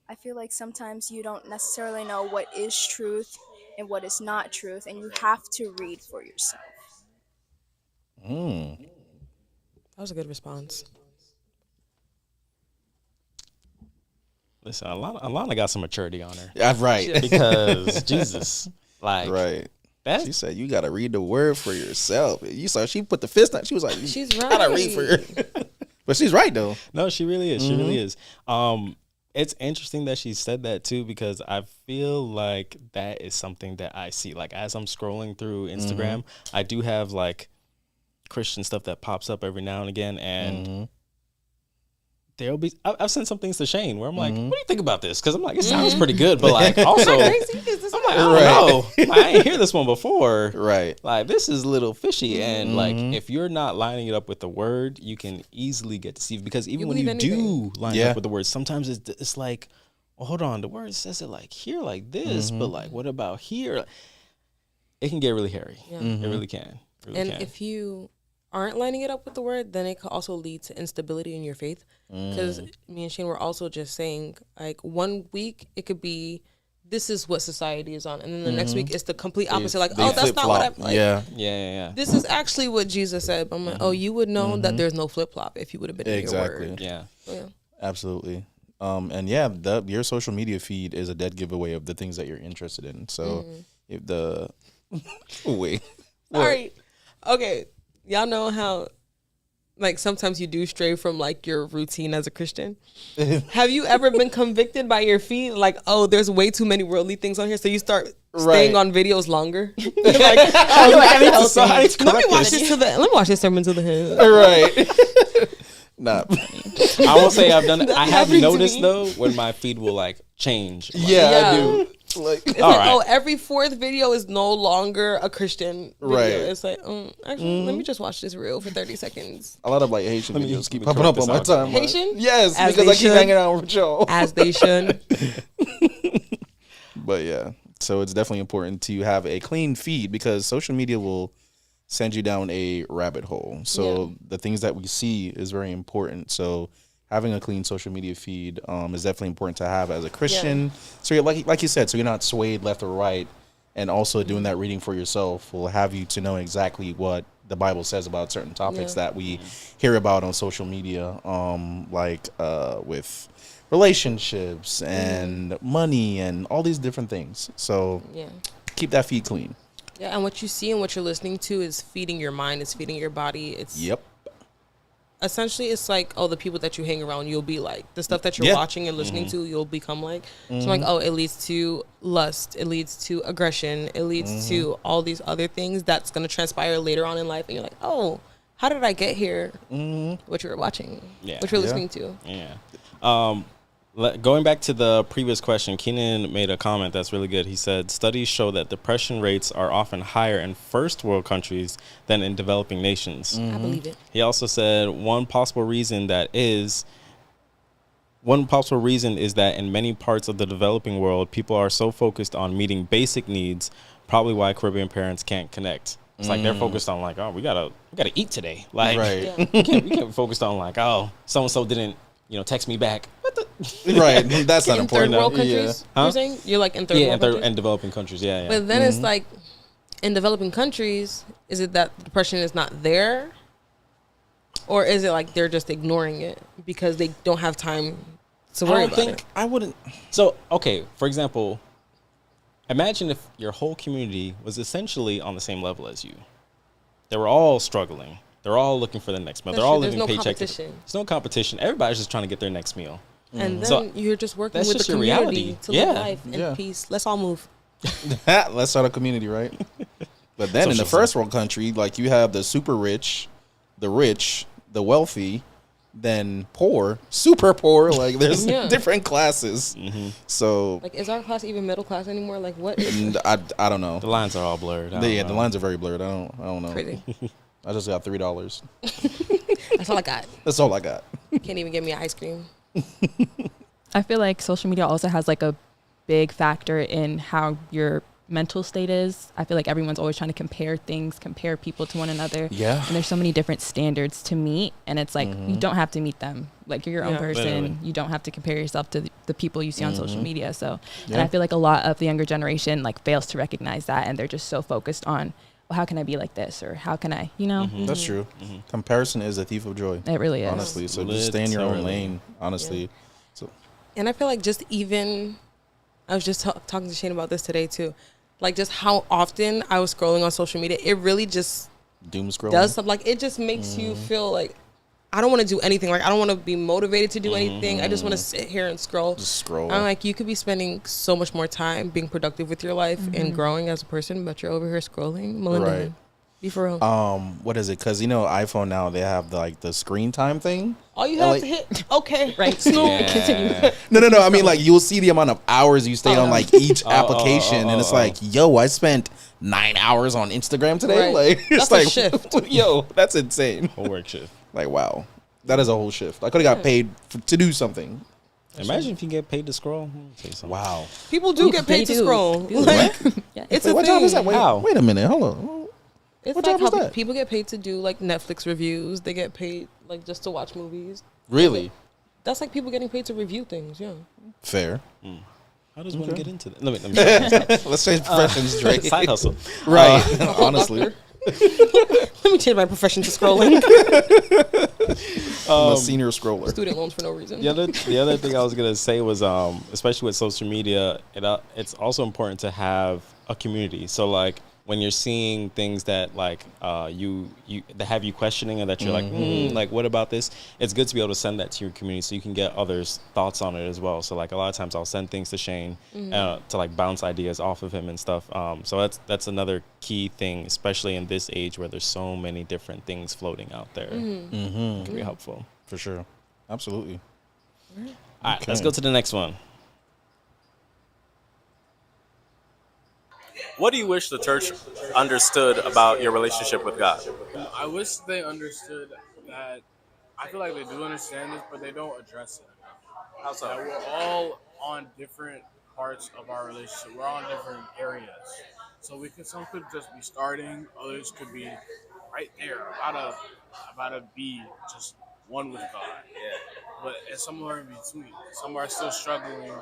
I feel like sometimes you don't necessarily know what is truth and what is not truth, and you have to read for yourself. That was a good response. Listen, Alana got some maturity on her. Yeah, right. Because Jesus, like, right. She said you gotta read the word for yourself. You saw she put the fist on. She was like, she's right. Gotta read for her. But she's right though. No, she really is. She really is. It's interesting that she said that too, because I feel like that is something that I see. Like as I'm scrolling through Instagram, I do have like Christian stuff that pops up every now and again, and there'll be, I've sent some things to Shane where I'm like, what do you think about this? Because I'm like, it sounds pretty good, but like also, I'm like, I don't know. I ain't hear this one before. Right. Like, this is a little fishy. And like, if you're not lining it up with the word, you can easily get deceived, because even when you do line it up with the word, sometimes it's like, well, hold on, the word says it like here, like this, but like, what about here? It can get really hairy. Yeah. It really can. If you aren't lining it up with the word, then it could also lead to instability in your faith. Because me and Shane were also just saying, like, 1 week it could be, this is what society is on, and then the next week it's the complete opposite. Like, oh, that's not what I'm like. Yeah. This is actually what Jesus said. But I'm like, oh, you would know that there's no flip flop if you would have been in your word. Yeah. Absolutely. And yeah, your social media feed is a dead giveaway of the things that you're interested in. So if the wait, sorry, okay, y'all know how like sometimes you do stray from like your routine as a Christian. Have you ever been convicted by your feed? Like, oh, there's way too many worldly things on here, so you start staying on videos longer. Like, I need to let me watch this let me watch this sermon to the head. Right. Nah. I won't say I've done it. I have noticed though when my feed will like change. Like, I do. Like, it's like, oh, every fourth video is no longer a Christian video. Right. It's like, actually, let me just watch this reel for 30 seconds. A lot of like Haitian videos keep popping up on my timeline. Haitian? Yes, as because I keep hanging out with y'all. As they should. But yeah, so it's definitely important to have a clean feed, because social media will send you down a rabbit hole. So the things that we see is very important. So having a clean social media feed is definitely important to have as a Christian. So you're like you said, so you're not swayed left or right, and also doing that reading for yourself will have you to know exactly what the Bible says about certain topics that we hear about on social media, with relationships and money and all these different things. So keep that feed clean. Yeah, and what you see and what you're listening to is feeding your mind, it's feeding your body. It's essentially, it's like, oh, the people that you hang around, you'll be like. The stuff that you're watching and listening to, you'll become like. So I'm like, oh, it leads to lust, it leads to aggression, it leads to all these other things that's going to transpire later on in life. And you're like, oh, how did I get here? What you were watching, what you're listening to. Going back to the previous question, Keenan made a comment that's really good. He said, studies show that depression rates are often higher in first world countries than in developing nations. I believe it. He also said one possible reason is that in many parts of the developing world, people are so focused on meeting basic needs, probably why Caribbean parents can't connect. It's like they're focused on like, oh, we gotta eat today. Like, we can't focus on like, oh, so-and-so didn't, text me back. Right, that's not important. In third world countries, you're saying? You're like in third world countries? And developing countries, yeah. But then it's like, in developing countries, is it that depression is not there? Or is it like they're just ignoring it because they don't have time to worry about it? I wouldn't. So, okay, for example, imagine if your whole community was essentially on the same level as you. They were all struggling. They're all looking for the next meal. They're all living paycheck. There's no competition. Everybody's just trying to get their next meal. And then you're just working with the community to live life in peace. Let's all move. Let's start a community, right? But then in the first world country, like you have the super rich, the wealthy, then poor, super poor. Like there's different classes. So like, is our class even middle class anymore? Like what? I don't know. The lines are all blurred. The lines are very blurred. I don't know. Crazy. I just got $3. That's all I got. That's all I got. Can't even get me ice cream. I feel like social media also has like a big factor in how your mental state is. I feel like everyone's always trying to compare people to one another. Yeah. And there's so many different standards to meet. And it's like, you don't have to meet them. Like, you're your own person. Literally. You don't have to compare yourself to the people you see on social media. So, and I feel like a lot of the younger generation like fails to recognize that. And they're just so focused on, well, how can I be like this? Or how can I, That's true. Comparison is a thief of joy. It really is. Honestly. So just stay in your own lane, honestly. Yeah. And I feel like I was just talking to Shane about this today too. Like just how often I was scrolling on social media. It really just doom scrolling does something. Like it just makes you feel like I don't want to do anything. Like I don't want to be motivated to do anything. I just want to sit here and scroll. Just scroll. I'm like, you could be spending so much more time being productive with your life and growing as a person, but you're over here scrolling. Melinda. Right. Be for real. What is it? Because iPhone now they have the screen time thing. All you have to hit right. Continue. No. I mean, you'll see the amount of hours you stay on each application, and it's yo, I spent 9 hours on Instagram today. Right. It's That's a shift. Yo, that's insane. Whole work shift. Wow, that is a whole shift. I could have got paid to do something. Imagine if you get paid to scroll. Wow. People do get paid to scroll. It's a what thing. job is that? How? Wait a minute. Hold on. It's What like job is how that? people get paid to do Netflix reviews. They get paid just to watch movies. Really? That's like people getting paid to review things. Yeah. Fair. How does one get into that? Let me Let's change professions, Drake. Side hustle. Right. Honestly. Let me change my profession to scrolling. I'm a senior scroller. Student loans for no reason. The other thing I was gonna say was, especially with social media, it's also important to have a community. So when you're seeing things that you that have you questioning, and that you're like what about this? It's good to be able to send that to your community so you can get others' thoughts on it as well. So a lot of times I'll send things to Shane to bounce ideas off of him and stuff. So that's another key thing, especially in this age where there's so many different things floating out there. It can be helpful for sure. Absolutely. All right, let's go to the next one. What do you wish the church understood about your relationship with God? I wish they understood that. I feel like they do understand this, but they don't address it. How so? That we're all on different parts of our relationship. We're on different areas. So some could just be starting, others could be right there, about to be just one with God. Yeah. But it's somewhere in between. Some are still struggling with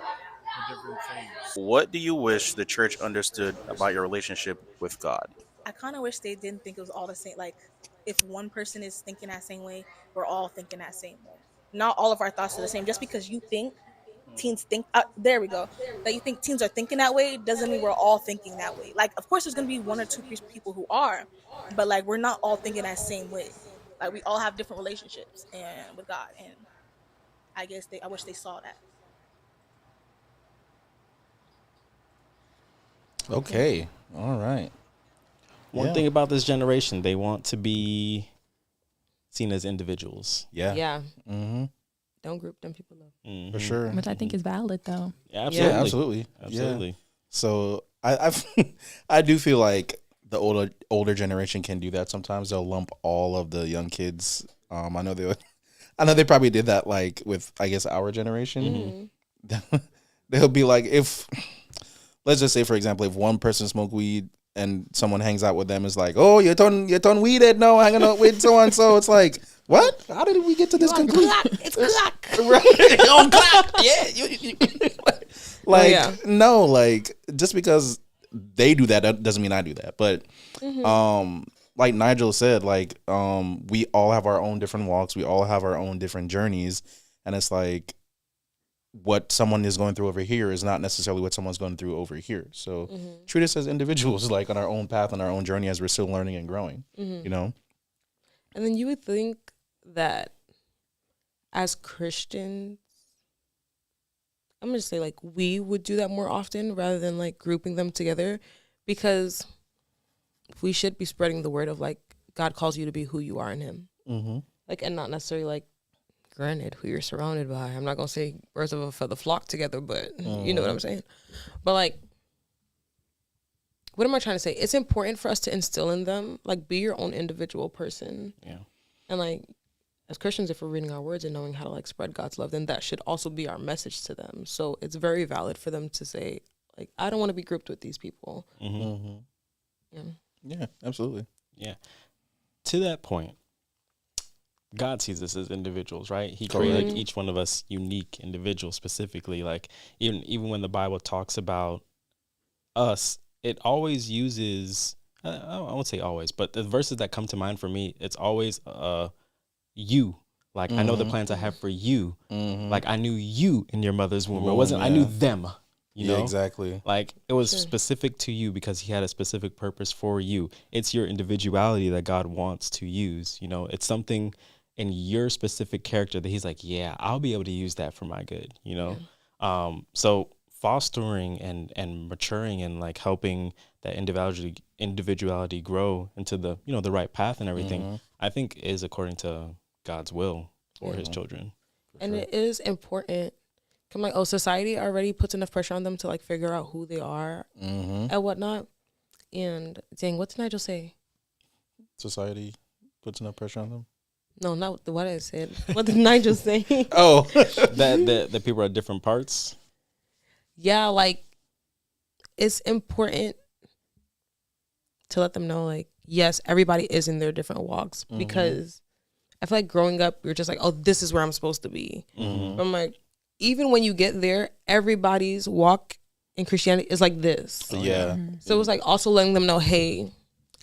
different things. What do you wish the church understood about your relationship with God? I kind of wish they didn't think it was all the same. If one person is thinking that same way, we're all thinking that same way. Not all of our thoughts are the same. Just because you think teens think, there we go, that you think teens are thinking that way doesn't mean we're all thinking that way. Of course, there's going to be one or two people who are, but we're not all thinking that same way. We all have different relationships and with God, and I wish they saw that. Okay. All right. One thing about this generation, they want to be seen as individuals. Yeah. Yeah. Mm-hmm. Don't group them people up. For sure. Which I think is valid, though. Yeah, absolutely. Yeah, absolutely. Absolutely. Yeah. So I do feel like the older generation can do that sometimes. They'll lump all of the young kids. I know they probably did that with our generation. Mm-hmm. They'll be if let's just say, for example, if one person smoked weed and someone hangs out with them, it's oh, you're turn weeded now, hanging out with so and so. It's what? How did we get to this conclusion? It's clock. Right? On clock. Yeah. No, just because they do that doesn't mean I do that. But like Nigel said, we all have our own different walks. We all have our own different journeys, and it's what someone is going through over here is not necessarily what someone's going through over here. So treat us as individuals, on our own path, on our own journey as we're still learning and growing, And then you would think that as Christians, I'm going to say we would do that more often rather than grouping them together, because we should be spreading the word of God calls you to be who you are in him. Mm-hmm. And not necessarily granted, who you're surrounded by. I'm not gonna say birds of a feather flock together, but you know what I'm saying. But what am I trying to say? It's important for us to instill in them, be your own individual person. Yeah. And as Christians, if we're reading our words and knowing how to spread God's love, then that should also be our message to them. So it's very valid for them to say, I don't want to be grouped with these people. Mm-hmm. Yeah, absolutely. Yeah. To that point, God sees us as individuals, right? He created each one of us unique individuals specifically. Even when the Bible talks about us, it always uses, I won't say always, but the verses that come to mind for me, it's always you. I know the plans I have for you. Mm-hmm. I knew you in your mother's womb. It wasn't, I knew them. You know? Exactly. It was specific to you because he had a specific purpose for you. It's your individuality that God wants to use. It's something in your specific character that he's I'll be able to use that for my good, So fostering and maturing and like helping that individuality grow into the the right path and everything, I think is according to God's will for his children. And it is important. I'm like, society already puts enough pressure on them to like figure out who they are and whatnot. And dang, what did Nigel say? Society puts enough pressure on them. No, not what I said. What did Nigel say? that people are at different parts. Yeah, like it's important to let them know, like, yes, everybody is in their different walks because I feel like growing up, you're just like, oh, this is where I'm supposed to be. But I'm like, even when you get there, everybody's walk in Christianity is like this. Yeah. So it's like also letting them know, hey,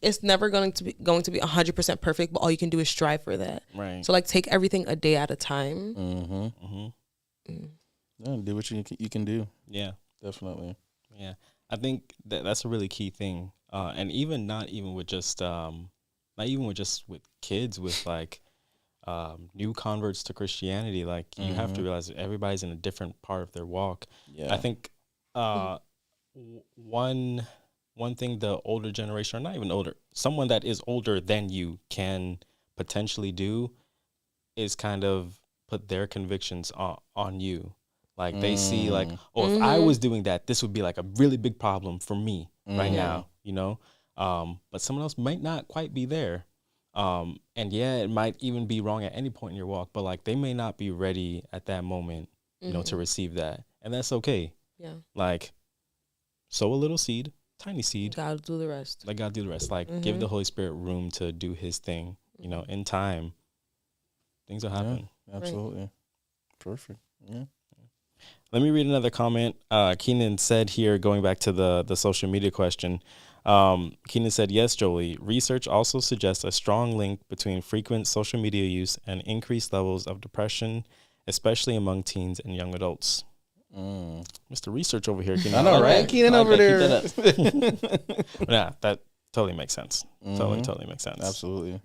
it's never going to be 100% perfect, but all you can do is strive for that. Right. So like take everything a day at a time. Yeah, do what you can do. Yeah, definitely. Yeah, I think that's a really key thing, and even not even with just with kids, with like new converts to Christianity. Like you have to realize that everybody's in a different part of their walk. Yeah, I think one thing the older generation, or not even older, someone that is older than you can potentially do is kind of put their convictions on you. Like they see like, oh, if I was doing that, this would be like a really big problem for me right now, but someone else might not quite be there. And yeah, it might even be wrong at any point in your walk, but like they may not be ready at that moment, to receive that. And that's okay. Yeah. Like sow a little seed, tiny seed. God do the rest. Let God do the rest. Like give the Holy Spirit room to do his thing, in time. Things will happen. Yeah, absolutely. Right. Perfect. Yeah. Let me read another comment. Keenan said here, going back to the social media question, Keenan said, yes, Jolie, research also suggests a strong link between frequent social media use and increased levels of depression, especially among teens and young adults. Mr. Research over here. Keenan. I know, right? Keenan over there. Yeah, that totally makes sense. Totally makes sense. Absolutely.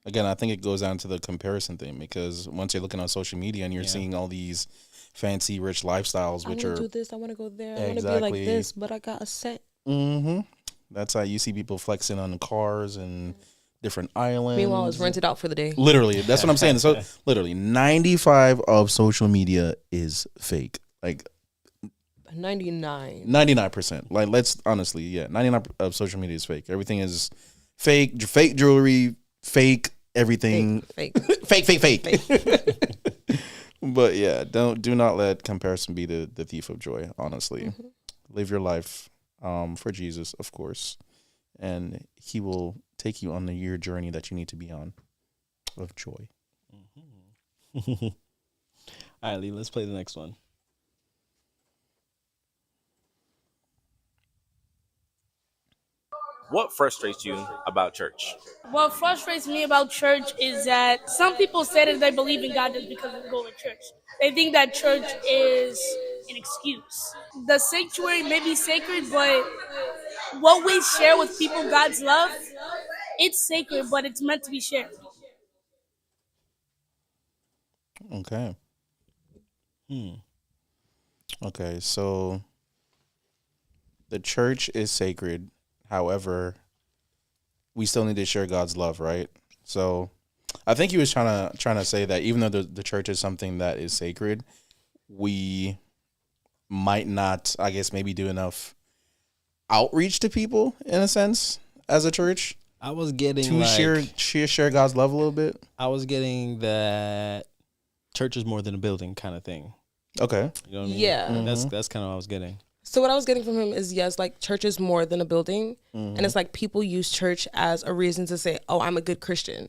Again, I think it goes down to the comparison thing, because once you're looking on social media and you're seeing all these fancy, rich lifestyles, which I are do this, I want to go there, I want to be like this, but I got a set. That's how you see people flexing on cars and different islands. Meanwhile, it's rented out for the day. Literally, that's what I'm saying. So, literally, 95% of social media is fake. Like 99%. Like, let's honestly, 99% of social media is fake. Everything is fake jewelry, fake everything, fake. But yeah, do not let comparison be the thief of joy. Honestly, live your life for Jesus, of course, and he will take you on your journey that you need to be on of joy. All right, Lee, let's play the next one. What frustrates you about church? What frustrates me about church is that some people say that they believe in God just because they go to church. They think that church is an excuse. The sanctuary may be sacred, but what we share with people, God's love, it's sacred, but it's meant to be shared. Okay. Okay, so the church is sacred. However, we still need to share God's love, right? So I think he was trying to say that even though the church is something that is sacred, we might not, I guess, maybe do enough outreach to people in a sense as a church. I was getting to share God's love a little bit. I was getting that church is more than a building kind of thing. Okay. You know what I mean? Yeah. That's kind of what I was getting. So what I was getting from him is, yes, like church is more than a building. And it's like people use church as a reason to say, oh, I'm a good Christian.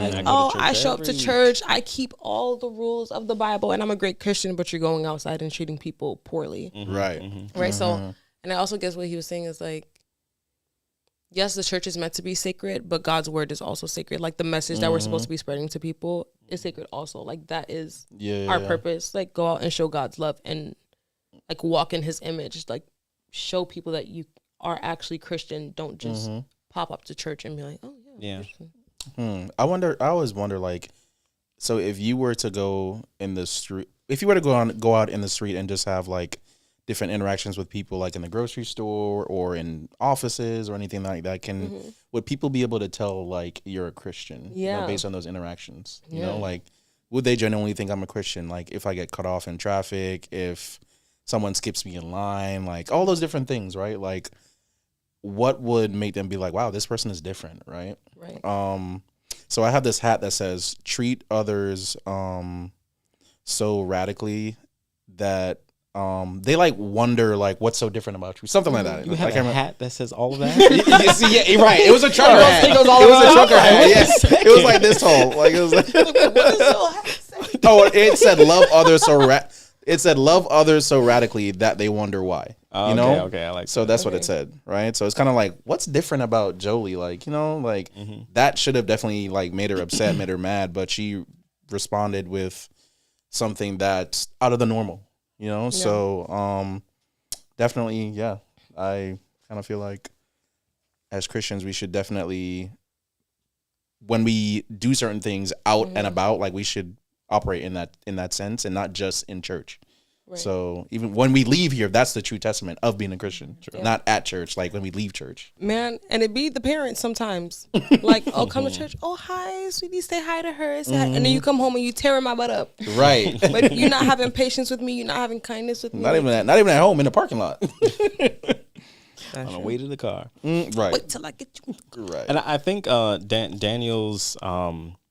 Like, I show up to church. I keep all the rules of the Bible and I'm a great Christian, but you're going outside and treating people poorly. Right. Right. So, and I also guess what he was saying is like, yes, the church is meant to be sacred, but God's word is also sacred. Like the message that we're supposed to be spreading to people is sacred also. Like that is our purpose. Like go out and show God's love and like walk in his image, like show people that you are actually Christian. Don't just pop up to church and be like, oh yeah. I always wonder, like, so if you were to go in the street, if you were to go out in the street and just have like different interactions with people, like in the grocery store or in offices or anything like that, would people be able to tell like you're a Christian, based on those interactions? You know, like would they genuinely think I'm a Christian? Like if I get cut off in traffic, if someone skips me in line, like all those different things, right? Like what would make them be like, wow, this person is different, right? Right. So I have this hat that says treat others so radically that they like wonder like what's so different about you, something like that. You have a hat that says all of that. Yeah, right. It was a trucker hat. It was a trucker hat. Yes, it was like this tall. Like it was like. Oh, it said love others so It said love others so radically that they wonder why. You know? Okay, I like. So that's what it said, right? So it's kind of like, what's different about Jolie? Like, you know, like that should have definitely like made her upset, made her mad, but she responded with something that's out of the normal. You know, so definitely, yeah. I kind of feel like as Christians, we should definitely, when we do certain things out and about, like we should operate in that sense and not just in church. Right. So even when we leave here, that's the true testament of being a Christian, not at church, like when we leave church. Man, and it be the parents sometimes. Like, oh, come to church. Oh, hi, sweetie, say hi to her. Say hi. And then you come home and you tearing my butt up. Right. But you're not having patience with me. You're not having kindness with me. Not even at home in the parking lot. On the way to the car. Right. Wait till I get you. Right. And I think Daniel's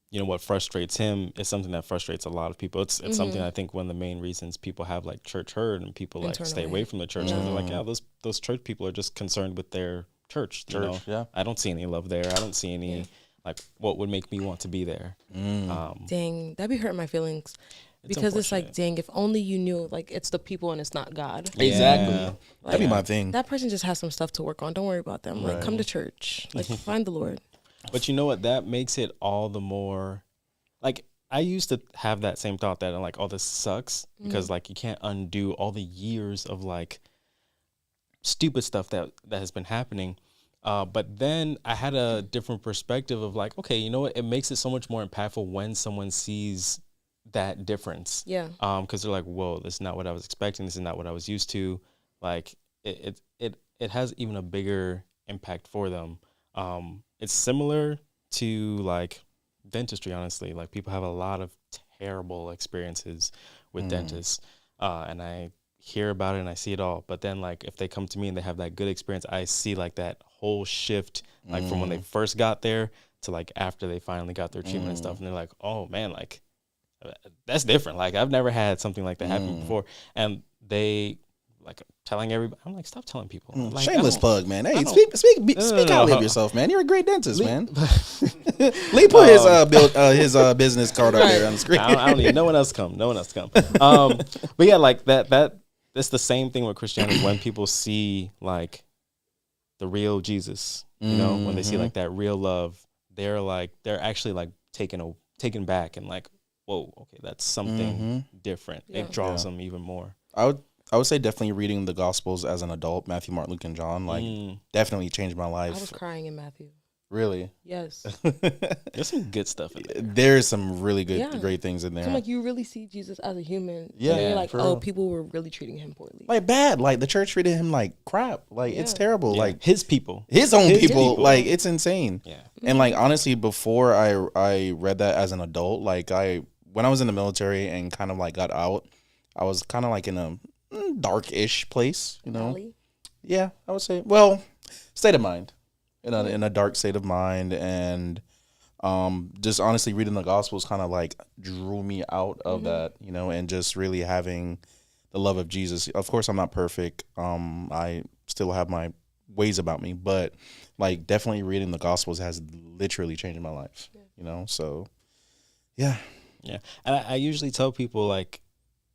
you know, what frustrates him is something that frustrates a lot of people. It's something I think one of the main reasons people have like church hurt and people like stay away from the church. Because they're like, yeah, those church people are just concerned with their church. You know? Yeah. I don't see any love there. I don't see any like what would make me want to be there. Dang, that'd be hurting my feelings. Because it's like, dang, if only you knew, like, it's the people and it's not God. Exactly. Yeah. Like, That'd be my thing. That person just has some stuff to work on. Don't worry about them. Like, come to church. Like, find the Lord. But you know what? That makes it all the more, like, I used to have that same thought that, like, oh, this sucks. Because, like, you can't undo all the years of, like, stupid stuff that has been happening. But then I had a different perspective of, like, okay, you know what? It makes it so much more impactful when someone sees that difference. Yeah. Because they're like, whoa, this is not what I was expecting. This is not what I was used to. Like, it has even a bigger impact for them. It's similar to like dentistry, honestly. Like, people have a lot of terrible experiences with dentists, and I hear about it and I see it all. But then, like, if they come to me and they have that good experience, I see like that whole shift, like from when they first got there to like after they finally got their treatment and stuff. And they're like, oh man, like that's different. Like, I've never had something like that happen before. And they like telling everybody, I'm like, stop telling people. Like, shameless plug, man. Hey, speak highly of yourself, man. You're a great dentist, man. Lee put his business card up there on the screen. I don't need no one else come. But yeah, like that's the same thing with Christianity. When people see like the real Jesus, you know, when they see like that real love, they're actually like taken back and like, whoa, okay, that's something different. Yeah. It draws them even more. I would say definitely reading the Gospels as an adult, Matthew, Mark, Luke, and John, like definitely changed my life. I was crying in Matthew. Really? Yes. There's some good stuff in there. There's some really good, great things in there. So, like, you really see Jesus as a human. Yeah. And you're like, oh, real. people were really treating him poorly. Like, bad. Like, the church treated him like crap. Like, it's terrible. Yeah. Like, his people. His own people. Like, it's insane. Yeah. And, like, honestly, before I read that as an adult, like, when I was in the military and kind of, like, got out, I was kind of, like, in a dark-ish place, you know? Valley? Yeah, I would say. Well, state of mind. In a dark state of mind, and just honestly reading the Gospels kind of like drew me out of that, you know, and just really having the love of Jesus. Of course, I'm not perfect. I still have my ways about me, but like definitely reading the Gospels has literally changed my life, you know. So, yeah. And I usually tell people, like,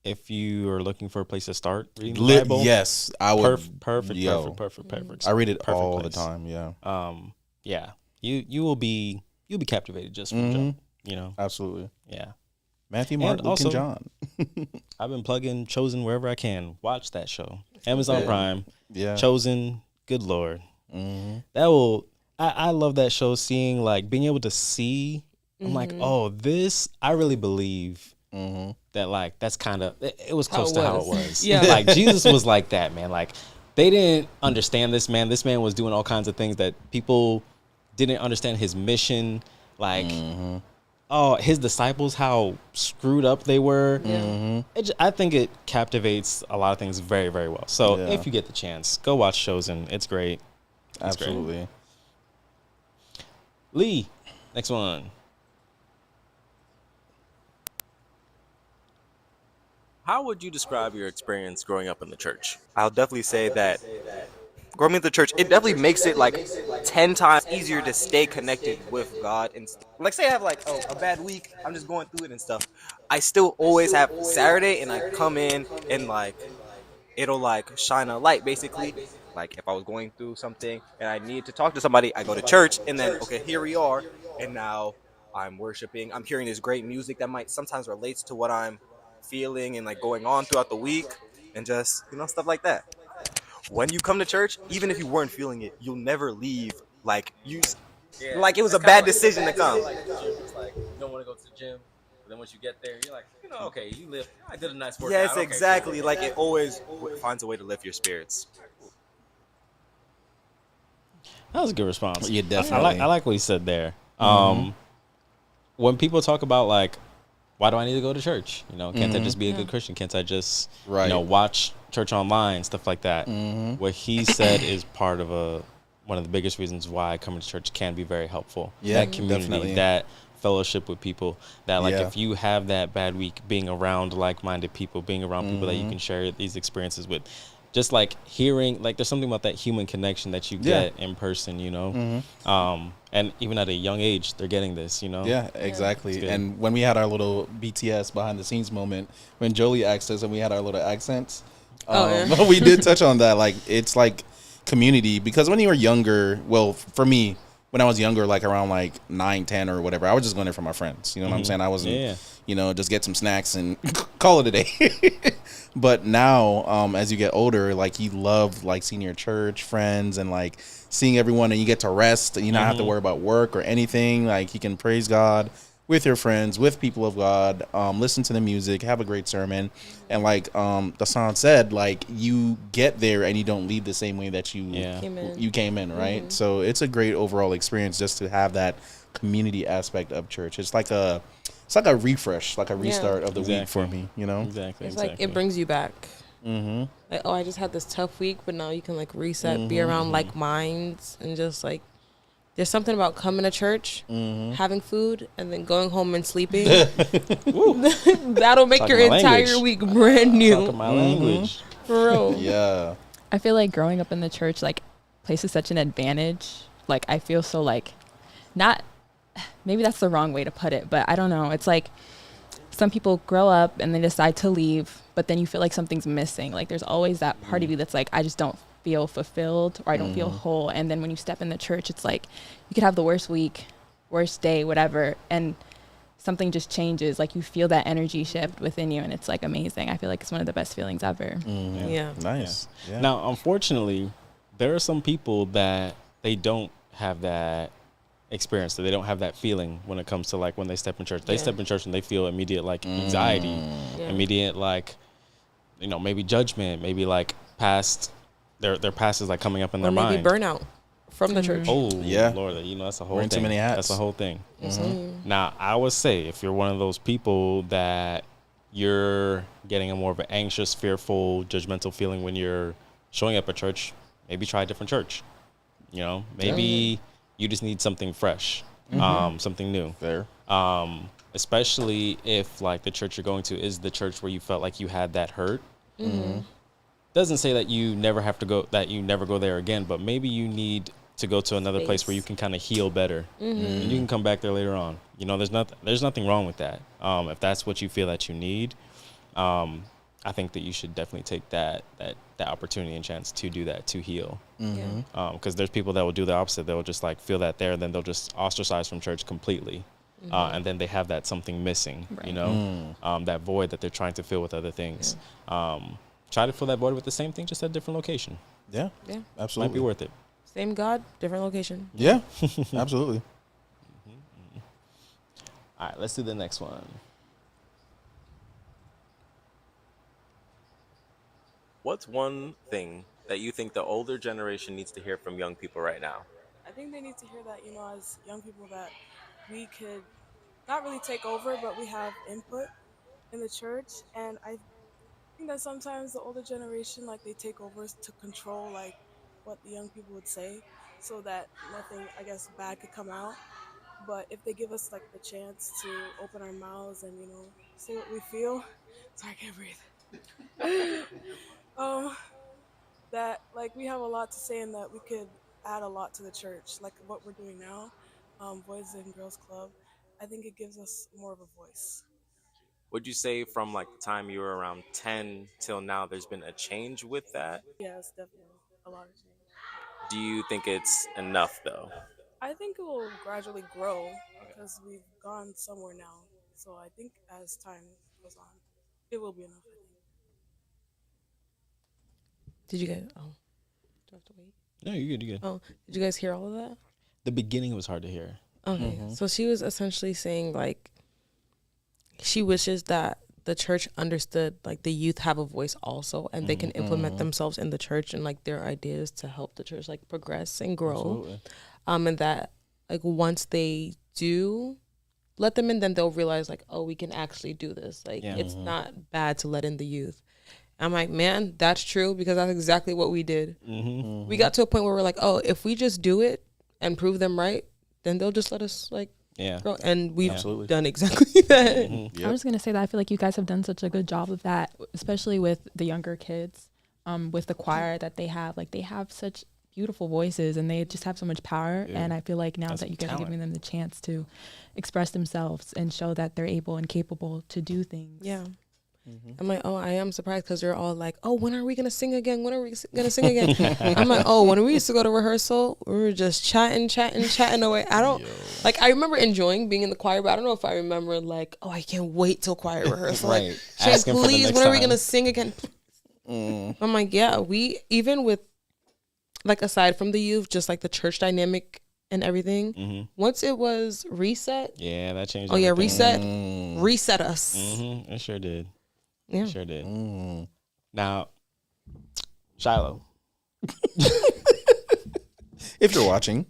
if you are looking for a place to start reading the Bible, yes, I would. Perfect. I read it all the time. Yeah. Yeah. You'll be captivated just from jump. You know. Absolutely. Yeah. Matthew, Mark, Luke, and John. I've been plugging Chosen wherever I can. Watch that show. Amazon Prime. Yeah. Chosen. Good Lord. That will. I love that show. Seeing, like, being able to see. I'm like, oh, this. I really believe. that like that's kind of it was How close it to how it was. was. Yeah. Like Jesus was like that, man. Like they didn't understand this man. This man was doing all kinds of things that people didn't understand his mission. Like oh, his disciples, how screwed up they were. I think it captivates a lot of things very, very well. So if you get the chance, go watch Chosen. It's great. It's Absolutely. great. Lee, next one. How would you describe your experience growing up in the church? I'll definitely say that growing up in the church, it definitely makes it like 10 times easier to stay connected with God. And like, say I have like a bad week, I'm just going through it and stuff. I still always have Saturday, and I come in and like it'll like shine a light basically. Like if I was going through something and I need to talk to somebody, I go to church, and then okay, here we are, and now I'm worshiping. I'm hearing this great music that might sometimes relates to what I'm feeling and like going on throughout the week, and just stuff like that. When you come to church, even if you weren't feeling it, you'll never leave like like it was a bad decision to come. Like the gym, it's like you don't want to go to the gym, but then once you get there, you're like, okay, you lift. I did a nice workout. Yes, Okay, exactly. cool. Like it always finds a way to lift your spirits. That was a good response. Yeah, definitely. I like what he said there. When people talk about like, why do I need to go to church? Can't I just be a good Christian? Can't I just watch church online, stuff like that? What he said is part of one of the biggest reasons why coming to church can be very helpful. Yeah, that community, definitely. that fellowship with people. That like if you have that bad week, being around like-minded people, being around people that you can share these experiences with. Just like hearing, like there's something about that human connection that you get in person, and even at a young age, they're getting this, Yeah, exactly. And when we had our little BTS behind the scenes moment, when Jolie asked us and we had our little accents, we did touch on that. Like, it's like community, because when you were younger, well, for me, when I was younger, like around like 9, 10 or whatever, I was just going there for my friends. You know what I'm saying? I wasn't, just get some snacks and call it a day. But now, as you get older, like you love like seeing your church friends and like seeing everyone, and you get to rest and you don't have to worry about work or anything. Like you can praise God with your friends, with people of God, listen to the music, have a great sermon. And like the song said, like you get there and you don't leave the same way that you came in, right? So it's a great overall experience just to have that community aspect of church. It's like a refresh, like a restart of the week for me, Exactly. It's like it brings you back. Like, I just had this tough week, but now you can like reset, be around like minds, and just like there's something about coming to church, having food, and then going home and sleeping. That'll make your entire week brand new. Talking my language. For real. Yeah. I feel like growing up in the church like places such an advantage. Like I feel so like not. Maybe that's the wrong way to put it, but I don't know. It's like some people grow up and they decide to leave, but then you feel like something's missing. Like there's always that part of you that's like, I just don't feel fulfilled, or I don't feel whole. And then when you step in the church, it's like you could have the worst week, worst day, whatever, and something just changes. Like you feel that energy shift within you, and it's like amazing. I feel like it's one of the best feelings ever. Yeah. Nice. Yeah. Now, unfortunately, there are some people that they don't have that experience, that they don't have that feeling when it comes to like when they step in church. They step in church and they feel immediate like anxiety, immediate like maybe judgment, maybe like past their past is like coming up in their mind. Maybe burnout from the church. Oh yeah, Lord, that's a whole wearing thing. too many hats. That's a whole thing. Now, I would say if you're one of those people that you're getting a more of an anxious, fearful, judgmental feeling when you're showing up at church, maybe try a different church. Maybe you just need something fresh, something new. Fair. Especially if like the church you're going to is the church where you felt like you had that hurt. Doesn't say that you never have to go, that you never go there again, but maybe you need to go to another place where you can kind of heal better, and you can come back there later on. There's nothing wrong with that. If that's what you feel that you need, I think that you should definitely take that opportunity and chance to do that, to heal. Because there's people that will do the opposite. They'll just like feel that there, and then they'll just ostracize from church completely. And then they have that something missing, that void that they're trying to fill with other things. Try to fill that void with the same thing, just at a different location. Yeah, absolutely. Might be worth it. Same God, different location. Yeah, absolutely. All right, let's do the next one. What's one thing that you think the older generation needs to hear from young people right now? I think they need to hear that, as young people, that we could not really take over, but we have input in the church. And I think that sometimes the older generation, like, they take over to control, like, what the young people would say, so that nothing, I guess, bad could come out. But if they give us, like, the chance to open our mouths and, say what we feel, sorry, I can't breathe. um, that, like, we have a lot to say and that we could add a lot to the church, like what we're doing now, Boys and Girls Club. I think it gives us more of a voice. Would you say from like the time you were around 10 till now, there's been a change with that? Yes, definitely a lot of change. Do you think it's enough though? I think it will gradually grow because we've gone somewhere now. So I think as time goes on, it will be enough. I think. Did you guys? Oh, do I have to wait? No, you're good. You're good. Oh, did you guys hear all of that? The beginning was hard to hear. Okay, so she was essentially saying like she wishes that the church understood like the youth have a voice also, and they can implement themselves in the church and like their ideas to help the church like progress and grow. Absolutely. And that like once they do let them in, then they'll realize like, oh, we can actually do this. Like it's not bad to let in the youth. I'm like, man, that's true, because that's exactly what we did. We got to a point where we're like, oh, if we just do it and prove them right, then they'll just let us like grow. And we've done exactly that. I was going to say that I feel like you guys have done such a good job of that, especially with the younger kids, with the choir that they have. Like, they have such beautiful voices and they just have so much power. And I feel like now that you guys are giving them the chance to express themselves and show that they're able and capable to do things. Yeah. I'm like, oh, I am surprised, because they're all like, oh, when are we going to sing again? When are we going to sing again? I'm like, oh, when we used to go to rehearsal, we were just chatting away. I don't, like, I remember enjoying being in the choir, but I don't know if I remember, like, oh, I can't wait till choir rehearsal. Right. Like, Shay, please, when are we going to sing again? I'm like, yeah, we, even with, like, aside from the youth, just like the church dynamic and everything, once it was reset. Yeah, that changed. Oh, everything. yeah, reset us. It sure did. Yeah. Sure did. Now, Shiloh, if you're watching,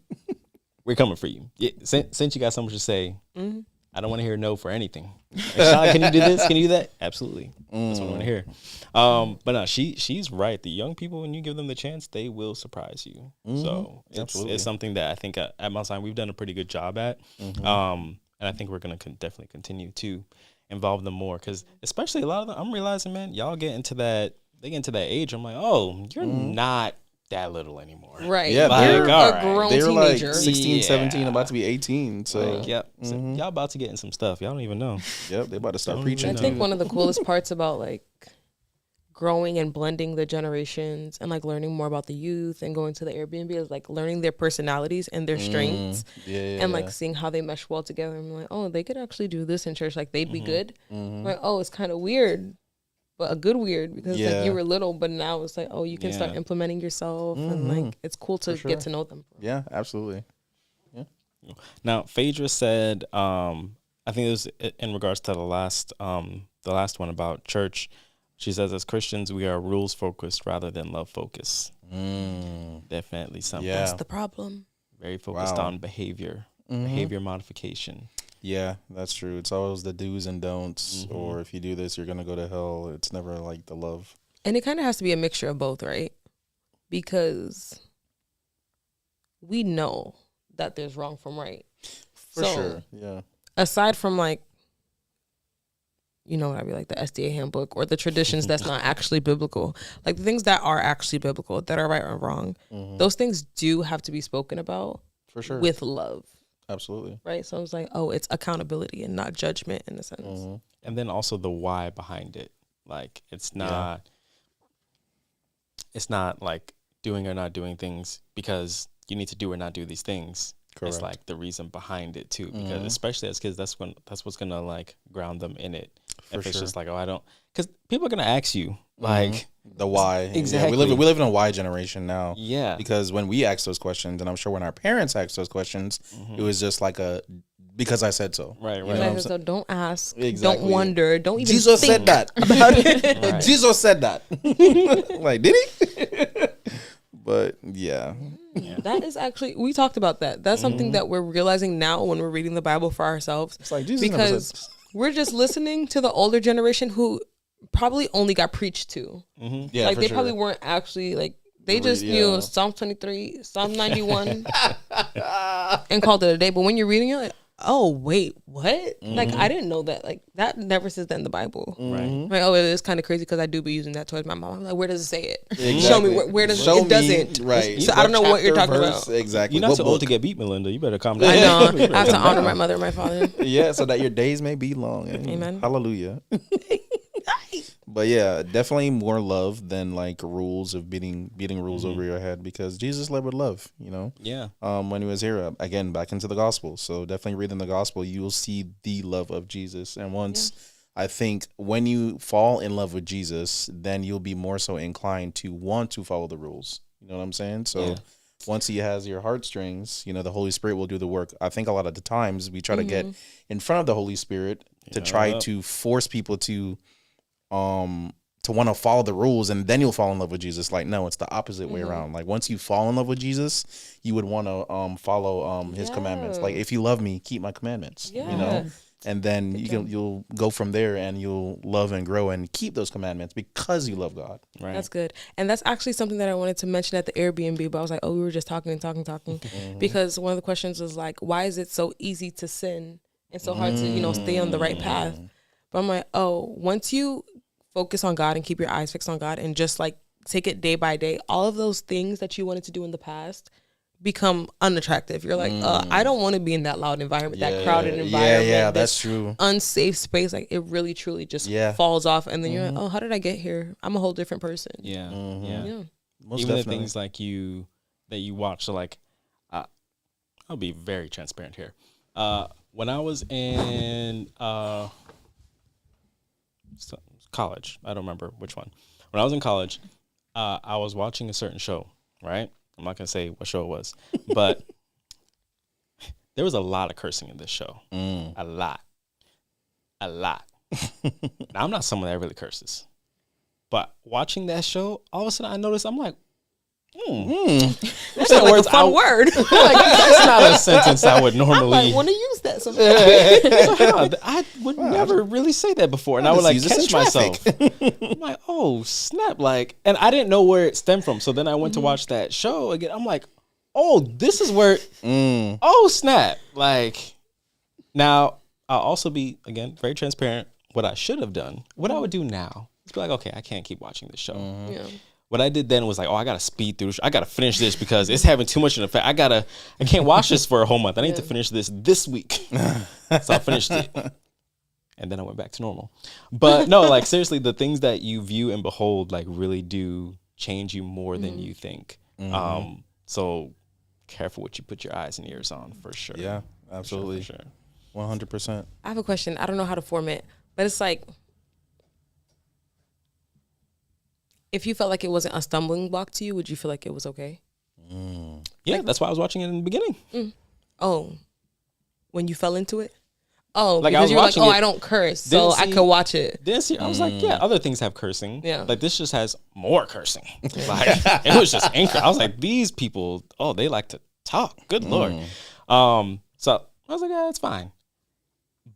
we're coming for you. Yeah, since you got so much to say, I don't want to hear no for anything. Like, Shiloh, can you do this? Can you do that? Absolutely. That's what I want to hear. But no, she's right. The young people, when you give them the chance, they will surprise you. So it's something that I think at Mount Zion we've done a pretty good job at. And I think we're going to definitely continue to involve them more, because especially a lot of them, I'm realizing, man, y'all get into that age. I'm like, oh, you're not that little anymore. Right. Yeah, like, they're a grown they're teenager. Like 16, 17, about to be 18. So, like, so y'all about to get in some stuff. Y'all don't even know. Yep, they about to start preaching. I think one of the coolest parts about like growing and blending the generations and like learning more about the youth and going to the Airbnb is like learning their personalities and their strengths and like seeing how they mesh well together. I'm like, oh, they could actually do this in church. Like, they'd be good. Like, oh, it's kind of weird, but a good weird, because like you were little, but now it's like, oh, you can start implementing yourself and like it's cool to get to know them. Yeah, absolutely. Yeah. Now, Phaedra said, I think it was in regards to the last one about church. She says, as Christians, we are rules focused rather than love focused. Definitely something. Yeah. That's the problem. Very focused on behavior modification. Yeah, that's true. It's always the do's and don'ts, or if you do this, you're going to go to hell. It's never like the love. And it kind of has to be a mixture of both, right? Because we know that there's wrong from right. For sure, yeah. Aside from like, you know what I mean, like the SDA handbook or the traditions that's not actually biblical, like the things that are actually biblical, that are right or wrong, those things do have to be spoken about. For sure. With love. Absolutely. Right? So I was like, oh, it's accountability and not judgment in a sense. And then also the why behind it. Like, it's not like doing or not doing things because you need to do or not do these things. Correct. It's like the reason behind it too, because especially as kids, that's what's gonna like ground them in it. If it's just like, oh, I don't, because people are gonna ask you like the why. Exactly. Yeah, we live in a why generation now. Yeah. Because when we ask those questions, and I'm sure when our parents asked those questions, it was just like a because I said so. Right, You right. know what I'm So don't ask, Exactly. don't wonder, don't even Jesus think said that. about it. Right. Jesus said that. Like, did he? But yeah. That is actually, we talked about that. That's something that we're realizing now when we're reading the Bible for ourselves. It's like Jesus never said because we're just listening to the older generation who probably only got preached to. Yeah, like for they sure. probably weren't actually like they just knew Psalm 23, Psalm 91, and called it a day. But when you're reading it, like, oh wait, what? Like I didn't know that. Like that never says that in the Bible. Right. Like, oh, it is kind of crazy because I do be using that towards my mom. I'm like, where does it say it? Exactly. Show me where does Show it doesn't. me, right. So I don't know what you're Chapter, talking verse, about. Exactly. You're not What too old to book? get beat, Melinda. You better calm down. I know. You better I have to calm honor down. my mother and my father. Yeah, so that your days may be long. Amen. Hallelujah. But yeah, definitely more love than like rules of beating rules over your head, because Jesus led with love, you know. Yeah. When he was here, again, back into the gospel. So definitely reading the gospel, you will see the love of Jesus. And once I think when you fall in love with Jesus, then you'll be more so inclined to want to follow the rules. You know what I'm saying? So once he has your heartstrings, you know, the Holy Spirit will do the work. I think a lot of the times we try to get in front of the Holy Spirit to try to force people to want to follow the rules, and then you'll fall in love with Jesus. Like, no, it's the opposite way around. Like, once you fall in love with Jesus, you would want to follow his commandments. Like, if you love me, keep my commandments. You know, and then you'll go from there, and you'll love and grow and keep those commandments because you love God. Right. That's good. And that's actually something that I wanted to mention at the Airbnb, but I was like, oh, we were just talking, because one of the questions was like, why is it so easy to sin and so hard to, you know, stay on the right path? But I'm like, oh, once you focus on God and keep your eyes fixed on God and just like take it day by day, all of those things that you wanted to do in the past become unattractive. You're like, I don't want to be in that loud environment, that crowded environment. Yeah, that's true. Unsafe space. Like it really, truly just falls off. And then you're like, oh, how did I get here? I'm a whole different person. Yeah. Yeah. Most Even definitely. the things like that you watch. So like, I'll be very transparent here. When I was in college, I don't remember which one. When I was in college, I was watching a certain show, right? I'm not going to say what show it was, but there was a lot of cursing in this show. A lot. Now, I'm not someone that really curses, but watching that show, all of a sudden I noticed, I'm like, That's not like a fun word. Like, that's not a sentence I would normally. I want to use that sometimes. I would never really say that before, and I would like catch myself. I'm like, oh snap! Like, and I didn't know where it stemmed from. So then I went to watch that show again. I'm like, oh, this is where. Oh snap! Like, now I'll also be again very transparent. What I should have done, what I would do now, is be like, okay, I can't keep watching this show. Yeah. What I did then was like, oh, I gotta speed through. I gotta finish this because it's having too much of an effect. I can't watch this for a whole month. I need to finish this week. So I finished it, and then I went back to normal. But no, like seriously, the things that you view and behold, like really do change you more than you think. So careful what you put your eyes and ears on, for sure. Yeah, absolutely. For sure. 100%. I have a question. I don't know how to form it, but it's like, if you felt like it wasn't a stumbling block to you, would you feel like it was okay? Yeah, that's why I was watching it in the beginning. Oh, when you fell into it? Oh, Like, I because was you were like, watching oh, it, I don't curse, so didn't I see- could watch it. Didn't see. I was like, yeah, other things have cursing. Yeah. Like this just has more cursing. Like it was just incredible. I was like, these people, oh, they like to talk. Good Lord. So I was like, yeah, it's fine.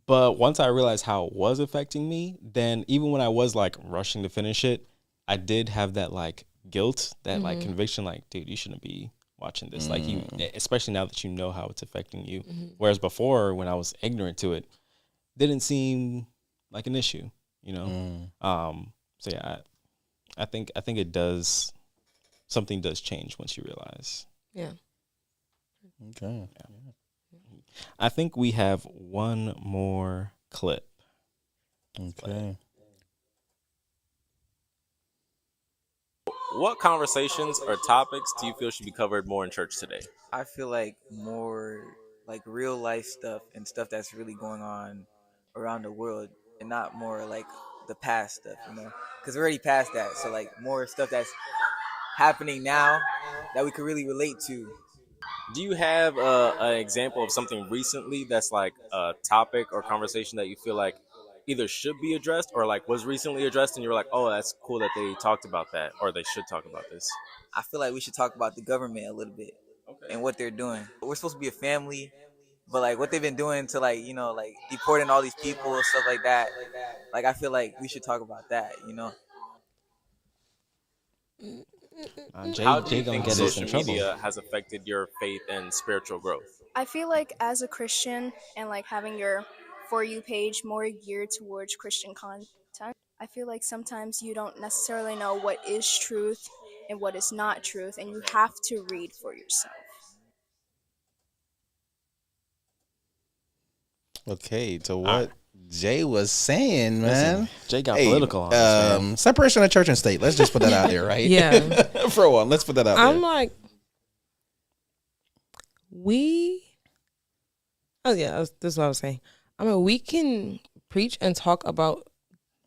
But once I realized how it was affecting me, then even when I was like rushing to finish it, I did have that like guilt, that like conviction, like, dude, you shouldn't be watching this. Like you, especially now that you know how it's affecting you. Whereas before, when I was ignorant to it, didn't seem like an issue, you know? So yeah, I think it does, something does change once you realize. Yeah. Okay. I think we have one more clip. Okay. What conversations or topics do you feel should be covered more in church today? I feel like more like real life stuff and stuff that's really going on around the world, and not more like the past stuff, you know? Because we're already past that. So like more stuff that's happening now that we could really relate to. Do you have an example of something recently that's like a topic or conversation that you feel like either should be addressed or like was recently addressed and you were like, oh, that's cool that they talked about that or they should talk about this? I feel like we should talk about the government a little bit and what they're doing. We're supposed to be a family, but like what they've been doing to like like deporting all these people and stuff like that. Like I feel like we should talk about that. How do Jay you gonna think get us in social trouble. media has affected your faith and spiritual growth? I feel like as a Christian and like having your For You page more geared towards Christian content, I feel like sometimes you don't necessarily know what is truth and what is not truth, and you have to read for yourself. Okay, to what Jay was saying, man. Listen, Jay got political on this, man. Separation of church and state. Let's just put that out there, right? Yeah. For one, let's put that out I'm there. like, this is what I was saying. I mean, we can preach and talk about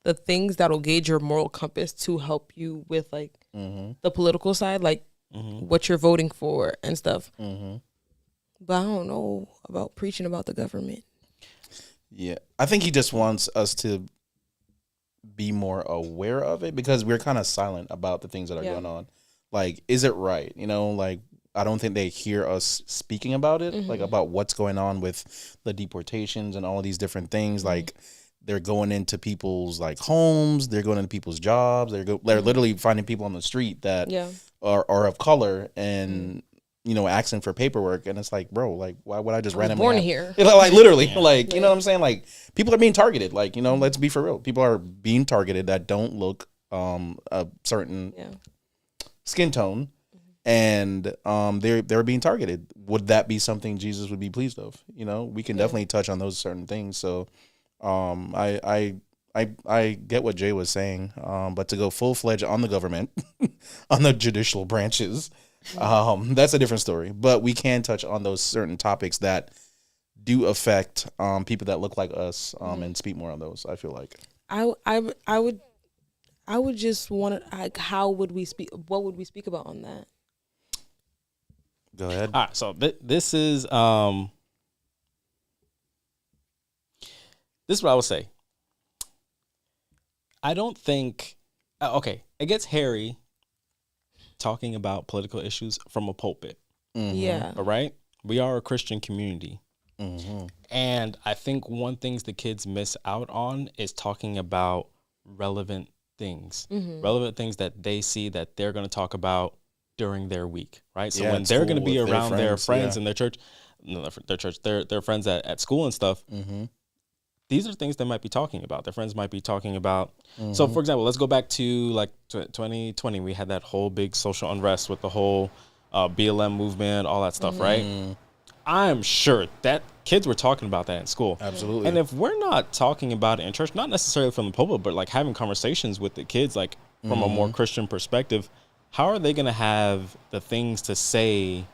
the things that'll gauge your moral compass to help you with like the political side, like what you're voting for and stuff. But I don't know about preaching about the government. Yeah, I think he just wants us to be more aware of it because we're kind of silent about the things that are going on. Like, is it right? Like, I don't think they hear us speaking about it, like about what's going on with the deportations and all of these different things. Like, they're going into people's like homes, they're going into people's jobs, they're literally finding people on the street that are of color and asking for paperwork, and it's like, bro, like, why would I just randomly born here? Like, literally, like, you know what I'm saying? Like, people are being targeted. Like, let's be for real. People are being targeted that don't look a certain skin tone, and they're being targeted. Would that be something Jesus would be pleased of? We can definitely touch on those certain things. So, I get what Jay was saying, but to go full fledged on the government, on the judicial branches. That's a different story, but we can touch on those certain topics that do affect people that look like us and speak more on those. I feel like I would just want to like, how would we speak? What would we speak about on that? Go ahead. All right, so this is what I would say. I don't think okay, it gets hairy talking about political issues from a pulpit. Yeah. All right? We are a Christian community. And I think one things the kids miss out on is talking about relevant things. Relevant things that they see that they're going to talk about during their week, right? So when they're going to be around their friends and their church, their friends at school and stuff, these are things they might be talking about. Their friends might be talking about. So, for example, let's go back to like 2020. We had that whole big social unrest with the whole BLM movement, all that stuff, right? I'm sure that kids were talking about that in school. Absolutely. And if we're not talking about it in church, not necessarily from the pulpit, but like having conversations with the kids, like from a more Christian perspective, how are they going to have the things to say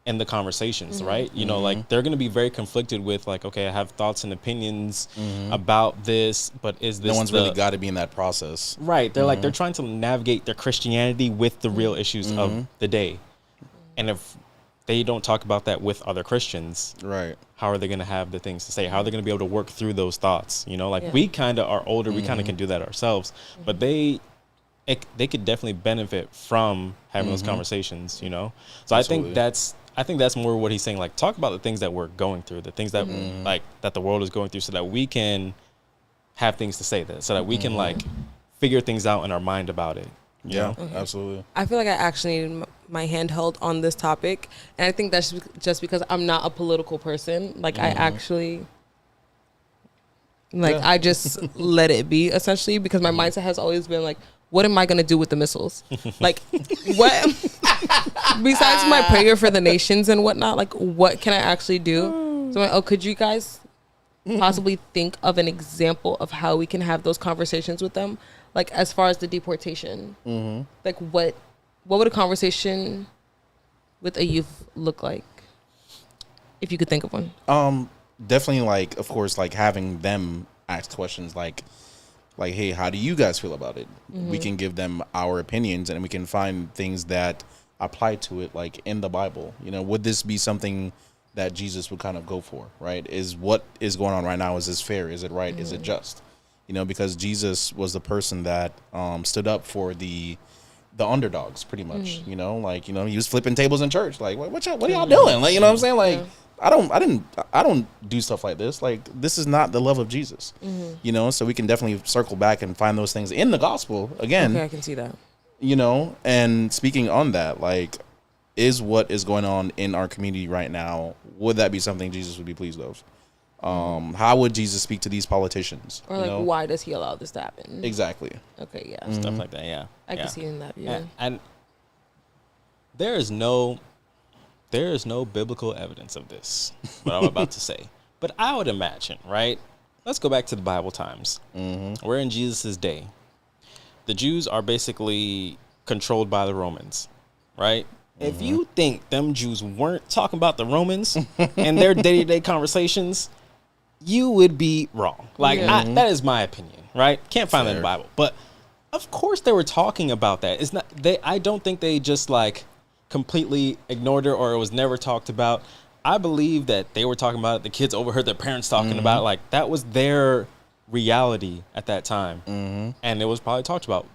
in the conversations, right? Like they're going to be very conflicted with like, okay, I have thoughts and opinions about this, but is this no one's really got to be in that process, right? They're like, they're trying to navigate their Christianity with the real issues of the day. And if they don't talk about that with other Christians, right? How are they going to have the things to say? How are they going to be able to work through those thoughts? Like we kind of are older, we kind of can do that ourselves, but they could definitely benefit from having those conversations, So Absolutely. I think that's more what he's saying. Like, talk about the things that we're going through, the things that like that the world is going through, so that we can have things to say, so that we can like figure things out in our mind about it. You know? Absolutely. I feel like I actually need my hand held on this topic, and I think that's just because I'm not a political person. Like I actually, I just let it be essentially because my mindset has always been like, what am I going to do with the missiles? Like, what, besides my prayer for the nations and whatnot, like, what can I actually do? So I'm like, could you guys possibly think of an example of how we can have those conversations with them? Like, as far as the deportation, like, what would a conversation with a youth look like? If you could think of one. Definitely, like, of course, like, having them ask questions like, hey, how do you guys feel about it? We can give them our opinions, and we can find things that apply to it, like in the Bible? You know, would this be something that Jesus would kind of go for, right? Is what is going on right now, is this fair? Is it right? Is it just? You know, because Jesus was the person that stood up for the underdogs, pretty much. You know, like, you know, he was flipping tables in church. Like, what are y'all doing? Like, you know what I'm saying? Like, I don't do stuff like this. Like, this is not the love of Jesus. You know, so we can definitely circle back and find those things in the gospel again. Okay, I can see that. You know, and speaking on that, like, is what is going on in our community right now, would that be something Jesus would be pleased of? How would Jesus speak to these politicians? Or like, why does he allow this to happen? Exactly. Okay, yeah. Stuff like that, yeah. I can see in that view. And there is no biblical evidence of this, what I'm about to say. But I would imagine, right? Let's go back to the Bible times. We're in Jesus' day. The Jews are basically controlled by the Romans, right? If you think them Jews weren't talking about the Romans in their day-to-day conversations, you would be wrong. Like, that is my opinion, right? Can't find that in the Bible. But of course they were talking about that. It's not I don't think they just like completely ignored it or it was never talked about. I believe that they were talking about it. The kids overheard their parents talking about it. Like, that was their reality at that time. And it was probably talked about.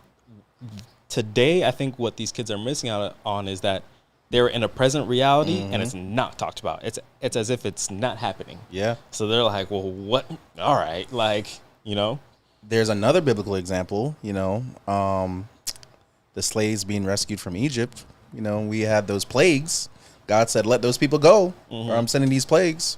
Today, I think what these kids are missing out on is that they're in a present reality and it's not talked about. It's as if it's not happening. Yeah. So they're like, well, what? All right. Like, you know. There's another biblical example, you know, the slaves being rescued from Egypt. You know, we had those plagues. God said, let those people go or I'm sending these plagues.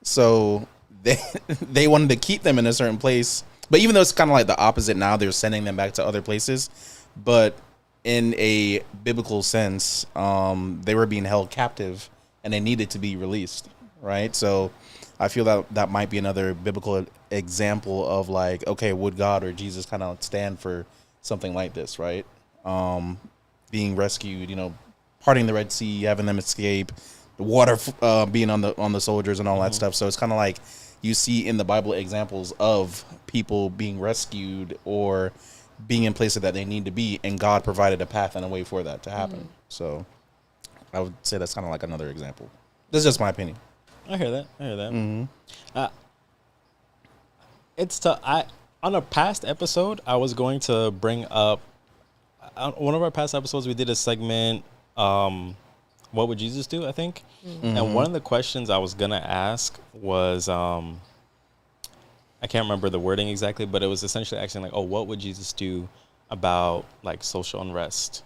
So they wanted to keep them in a certain place. But even though it's kind of like the opposite now, they're sending them back to other places. But in a biblical sense, they were being held captive and they needed to be released, right? So I feel that that might be another biblical example of like, okay, would God or Jesus kind of stand for something like this, right? Being rescued, you know, parting the Red Sea, having them escape, the water being on the soldiers and all that stuff. So it's kind of like you see in the Bible examples of people being rescued or being in places that they need to be, and God provided a path and a way for that to happen. So I would say that's kind of like another example. This is just my opinion. I hear that. It's on a past episode, I was going to bring up one of our past episodes. We did a segment, what would Jesus do? I think, and one of the questions I was gonna ask was, I can't remember the wording exactly, but it was essentially asking like, oh, what would Jesus do about like social unrest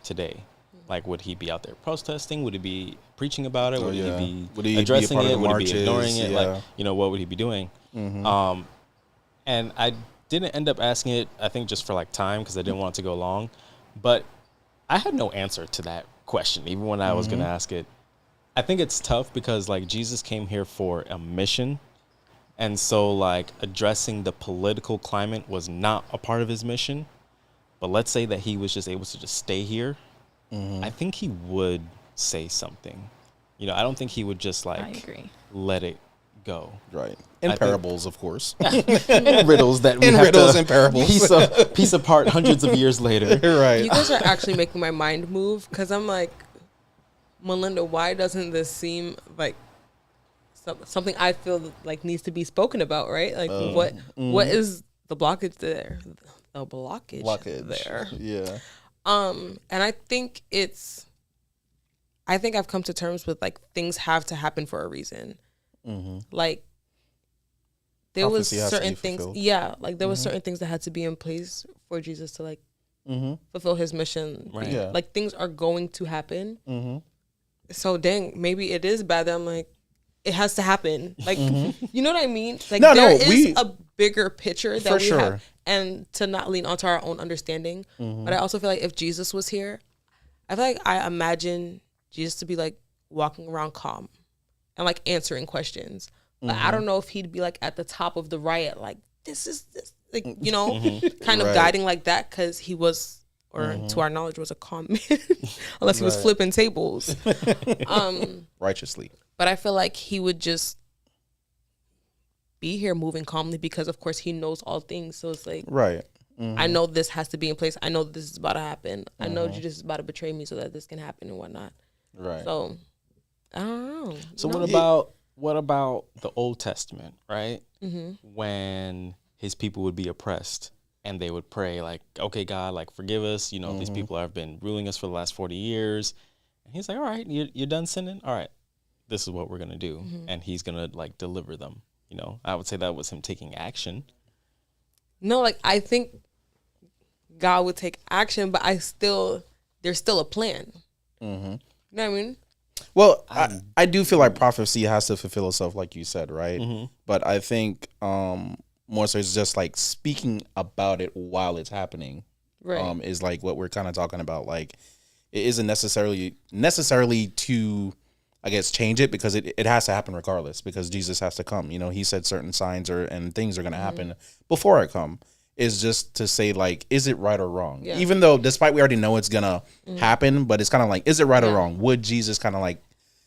today? Like, would he be out there protesting? Would he be preaching about it? Would he be addressing it? Would he be ignoring it? Like, you know, what would he be doing? And I didn't end up asking it, I think just for like time, because I didn't want it to go long. But I had no answer to that question, even when I was going to ask it. I think it's tough because like Jesus came here for a mission. And so like addressing the political climate was not a part of his mission. But let's say that he was just able to just stay here. I think he would say something. You know, I don't think he would just like let it go. Right. In parables, of course. In riddles that we in have riddles to and parables. piece apart hundreds of years later. Right. You guys are actually making my mind move because I'm like, Melinda, why doesn't this seem like something I feel like needs to be spoken about, right? Like what is the blockage there? The blockage there. Yeah. And I think I've come to terms with like things have to happen for a reason. Like there was certain things, like there was certain things that had to be in place for Jesus to like fulfill his mission. Right. Yeah. Like things are going to happen. So dang, maybe it is bad that I'm like, it has to happen. Like, you know what I mean? Like there is a bigger picture that we have, and to not lean onto our own understanding. But I also feel like if Jesus was here, I feel like I imagine Jesus to be like walking around calm and like answering questions. But I don't know if he'd be like at the top of the riot, like this, like, you know, kind of guiding like that, because he was, or to our knowledge, was a calm man, unless he was flipping tables, righteously. But I feel like he would just be here moving calmly because, of course, he knows all things. So it's like, I know this has to be in place. I know this is about to happen. I know Jesus is about to betray me so that this can happen and whatnot. Right. So I don't know. So what about the Old Testament, right? When his people would be oppressed and they would pray like, okay, God, like forgive us. You know, these people have been ruling us for the last 40 years. And he's like, all right, you're done sinning. All right, this is what we're going to do. And he's going to like deliver them. You know, I would say that was him taking action. No, like I think God would take action, but there's still a plan. You know what I mean? Well, I do feel like prophecy has to fulfill itself, like you said, right? But I think more so it's just like speaking about it while it's happening, right? Is like what we're kind of talking about. Like it isn't necessarily to, I guess, change it, because it has to happen regardless, because Jesus has to come. You know, he said certain signs and things are going to happen before I come. Is just to say, like, is it right or wrong? Yeah. Even though, despite we already know it's going to happen, but it's kind of like, is it right or wrong? Would Jesus kind of like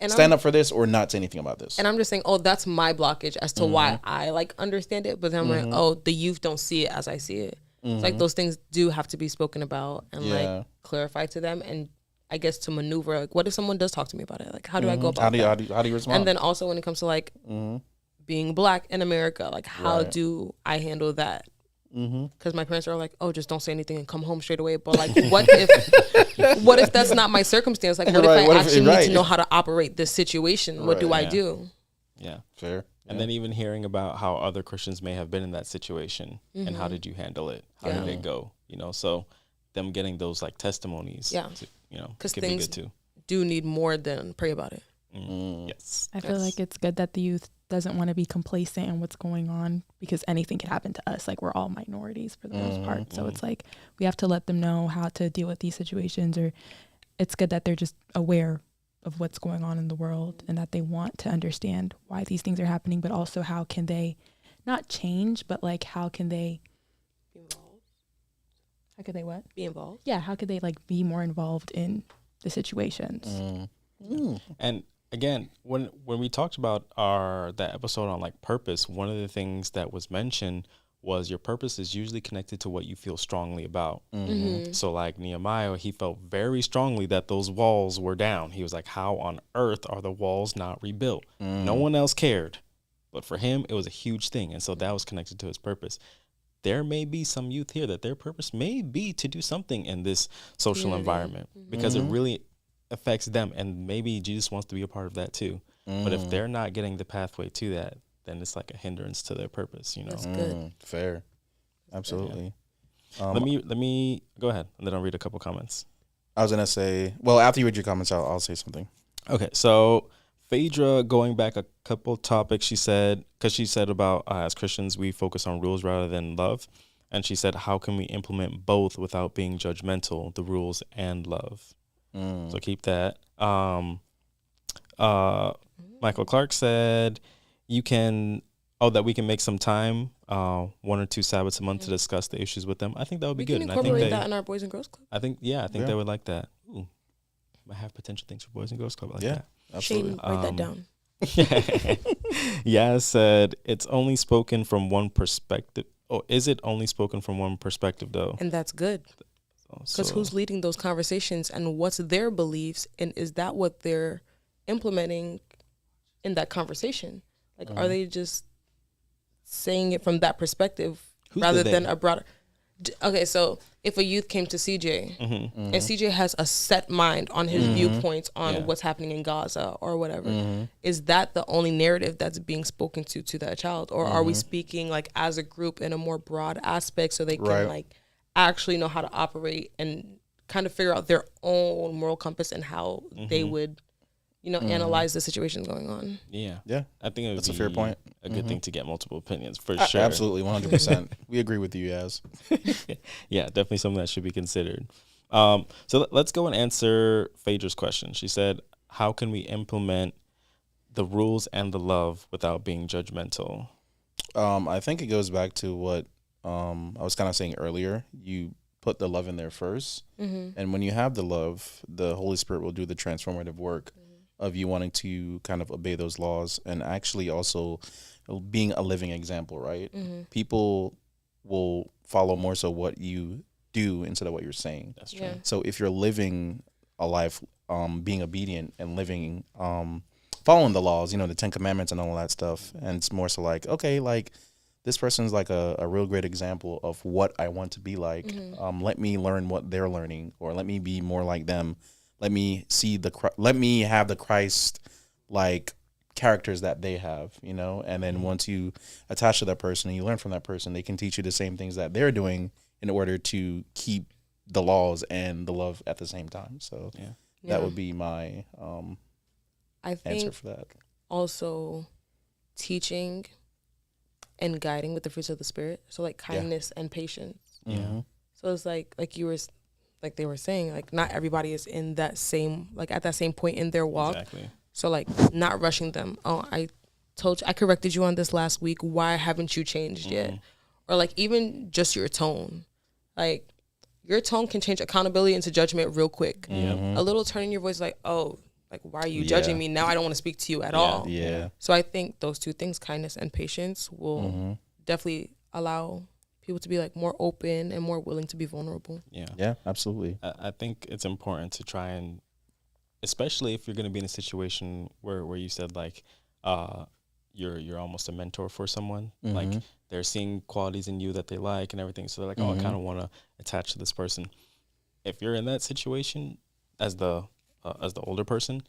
stand up for this or not say anything about this? And I'm just saying, that's my blockage as to why I like understand it. But then I'm like, the youth don't see it as I see it. It's like those things do have to be spoken about and like clarified to them. And I guess to maneuver, like, what if someone does talk to me about it? Like, how do I go about that? How do you respond? And then also when it comes to like being black in America, like how do I handle that? Because my parents are like, oh, just don't say anything and come home straight away. But like, what if that's not my circumstance? Like, what if I actually need to know how to operate this situation? What do I do? Yeah, fair. And then even hearing about how other Christians may have been in that situation and how did you handle it? How did it go? You know, so them getting those like testimonies, you know, because could things be good too. Do need more than pray about it. Yes, I feel like it's good that the youth doesn't want to be complacent in what's going on, because anything can happen to us. Like, we're all minorities for the most part. So it's like we have to let them know how to deal with these situations, or it's good that they're just aware of what's going on in the world and that they want to understand why these things are happening, but also how can they not change, but like how can they be involved? How could they what? Be involved? Yeah, how could they like be more involved in the situations? And again, when we talked about that episode on like purpose, one of the things that was mentioned was your purpose is usually connected to what you feel strongly about. So like Nehemiah, he felt very strongly that those walls were down. He was like, how on earth are the walls not rebuilt? No one else cared, but for him, it was a huge thing. And so that was connected to his purpose. There may be some youth here that their purpose may be to do something in this social environment because it really affects them. And maybe Jesus wants to be a part of that too. But if they're not getting the pathway to that, then it's like a hindrance to their purpose, you know? That's good. Fair. Absolutely. Yeah. Let me go ahead, and then I'll read a couple comments. I was going to say, well, after you read your comments, I'll say something. Okay. So Phaedra, going back a couple topics, she said about as Christians, we focus on rules rather than love. And she said, how can we implement both without being judgmental, the rules and love? So keep that. Michael Clark said, we can make some time, 1 or 2 Sabbaths a month to discuss the issues with them. I think that would be good. We can incorporate that in our Boys and Girls Club. I think they would like that. Ooh, might have potential things for Boys and Girls Club like that. Absolutely. Shane, write that down. Yeah, said it's only spoken from one perspective. Oh, is it only spoken from one perspective though? And that's good. Because who's leading those conversations and what's their beliefs, and is that what they're implementing in that conversation? Like, are they just saying it from that perspective rather than a broader? Okay, so if a youth came to CJ and CJ has a set mind on his viewpoints on what's happening in Gaza or whatever, is that the only narrative that's being spoken to that child? Or are we speaking like as a group in a more broad aspect so they can like actually know how to operate and kind of figure out their own moral compass and how they would, analyze the situations going on? Yeah. Yeah. I think that's a fair point. A good thing to get multiple opinions for sure. Absolutely, 100%. We agree with you, Yaz. Yeah, definitely something that should be considered. So let's go and answer Phaedra's question. She said, how can we implement the rules and the love without being judgmental? I think it goes back to what I was kind of saying earlier. You put the love in there first. And when you have the love, the Holy Spirit will do the transformative work of you wanting to kind of obey those laws and actually also being a living example, right? People will follow more so what you do instead of what you're saying. That's true. Yeah. So if you're living a life, being obedient and living, following the laws, the 10 Commandments and all that stuff, and it's more so like, okay, like this person's like a real great example of what I want to be like. Let me learn what they're learning, or let me be more like them. Let me let me have the Christ like characters that they have, and then once you attach to that person and you learn from that person, they can teach you the same things that they're doing in order to keep the laws and the love at the same time. So that would be my I think answer for that. Also teaching and guiding with the fruits of the Spirit. So like kindness and patience. Yeah. So it's like they were saying, like not everybody is in that same, like at that same point in their walk. Exactly. So like not rushing them. Oh, I corrected you on this last week. Why haven't you changed yet? Or like even just your tone. Like your tone can change accountability into judgment real quick. A little turn in your voice, like, oh, like why are you judging me? Now I don't want to speak to you at all. Yeah. So I think those two things, kindness and patience, will definitely allow people to be like more open and more willing to be vulnerable. Yeah, absolutely. I think it's important to try and, especially if you're going to be in a situation where you said like you're almost a mentor for someone, like they're seeing qualities in you that they like and everything, so they're like, oh, I kind of want to attach to this person. If you're in that situation as the older person,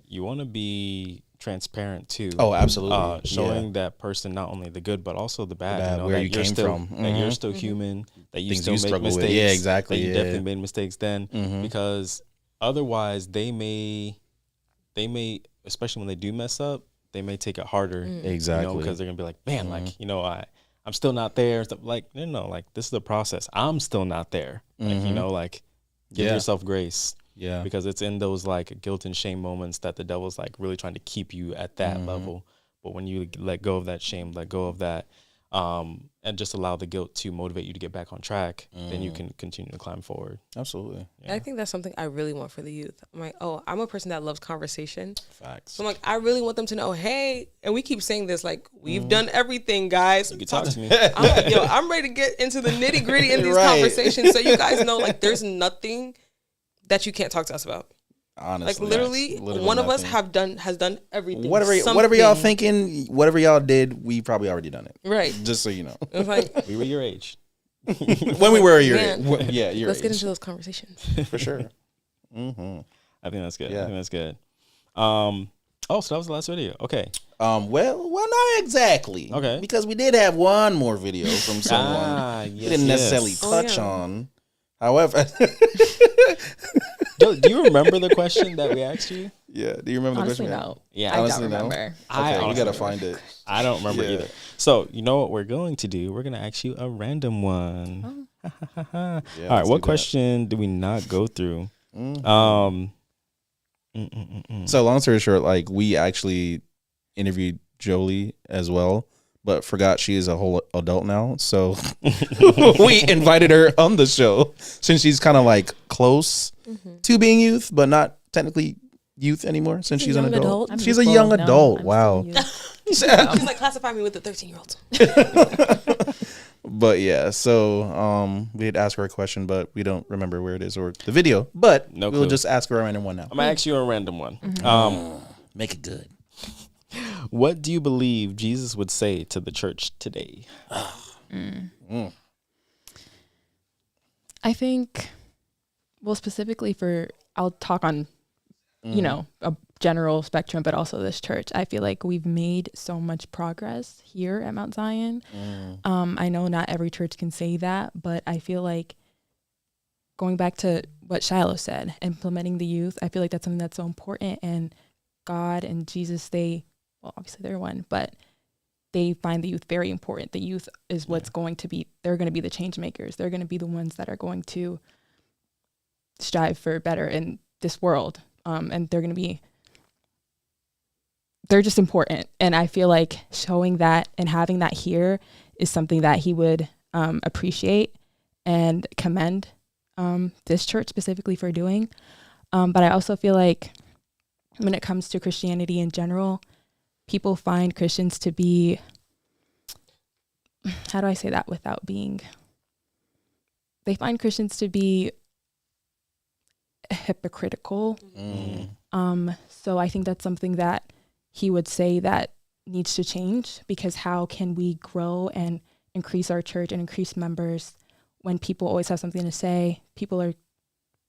you want to be transparent too. Oh, absolutely. Showing that person not only the good but also the bad. Where that you came from. That you're still human. That you Things still you make struggle mistakes. with. Yeah, exactly. That you definitely made mistakes then, because otherwise they may, especially when they do mess up, they may take it harder. Exactly. Because they're gonna be like, man, like I'm still not there. Like like this is the process. I'm still not there. Like give yourself grace. Yeah. Because it's in those like guilt and shame moments that the devil's like really trying to keep you at that level. But when you let go of that shame, let go of that, and just allow the guilt to motivate you to get back on track, then you can continue to climb forward. Absolutely. I think that's something I really want for the youth. I'm like, I'm a person that loves conversation. Facts. So I'm like, I really want them to know, hey, and we keep saying this, like, we've done everything, guys. You can talk to me. I'm like, yo, I'm ready to get into the nitty gritty in these conversations, so you guys know, like, there's nothing that you can't talk to us about. Honestly, like literally one of us has done everything. Whatever y'all thinking, whatever y'all did, we probably already done it. Right. Just so you know. It's like, we were your age. When we were your age. Your let's age. get into those conversations. For sure. I think that's good. Yeah. I think that's good. So that was the last video. Okay. Well, not exactly. Okay. Because we did have one more video from someone we didn't necessarily touch on. However, do you remember the question that we asked you? Yeah. Do you remember Honestly, the question? no. Yeah. I don't remember. Okay, we gotta find it. I don't remember either. So you know what we're going to do? We're gonna ask you a random one. All right. What question do we not go through? So long story short, like we actually interviewed Jolie as well, but forgot she is a whole adult now. So we invited her on the show since she's kind of like close to being youth, but not technically youth anymore since she's an adult. She's a young adult. Wow. She's like, classify me with the 13-year-olds. But yeah, so we had asked her a question, but we don't remember where it is or the video. But we'll just ask her a random one now. I'm gonna ask you a random one. Make it good. What do you believe Jesus would say to the church today? I think, well, specifically I'll talk on, a general spectrum, but also this church. I feel like we've made so much progress here at Mount Zion. I know not every church can say that, but I feel like going back to what Shiloh said, implementing the youth, I feel like that's something that's so important. And God and Jesus, obviously they're one, but they find the youth very important. The youth is what's going to be, they're going to be the change makers. They're going to be the ones that are going to strive for better in this world. And they're just important. And I feel like showing that and having that here is something that he would appreciate and commend this church specifically for doing. But I also feel like when it comes to Christianity in general, people find Christians to be, how do I say that without being they find Christians to be hypocritical. So I think that's something that he would say that needs to change, because how can we grow and increase our church and increase members when people always have something to say? People are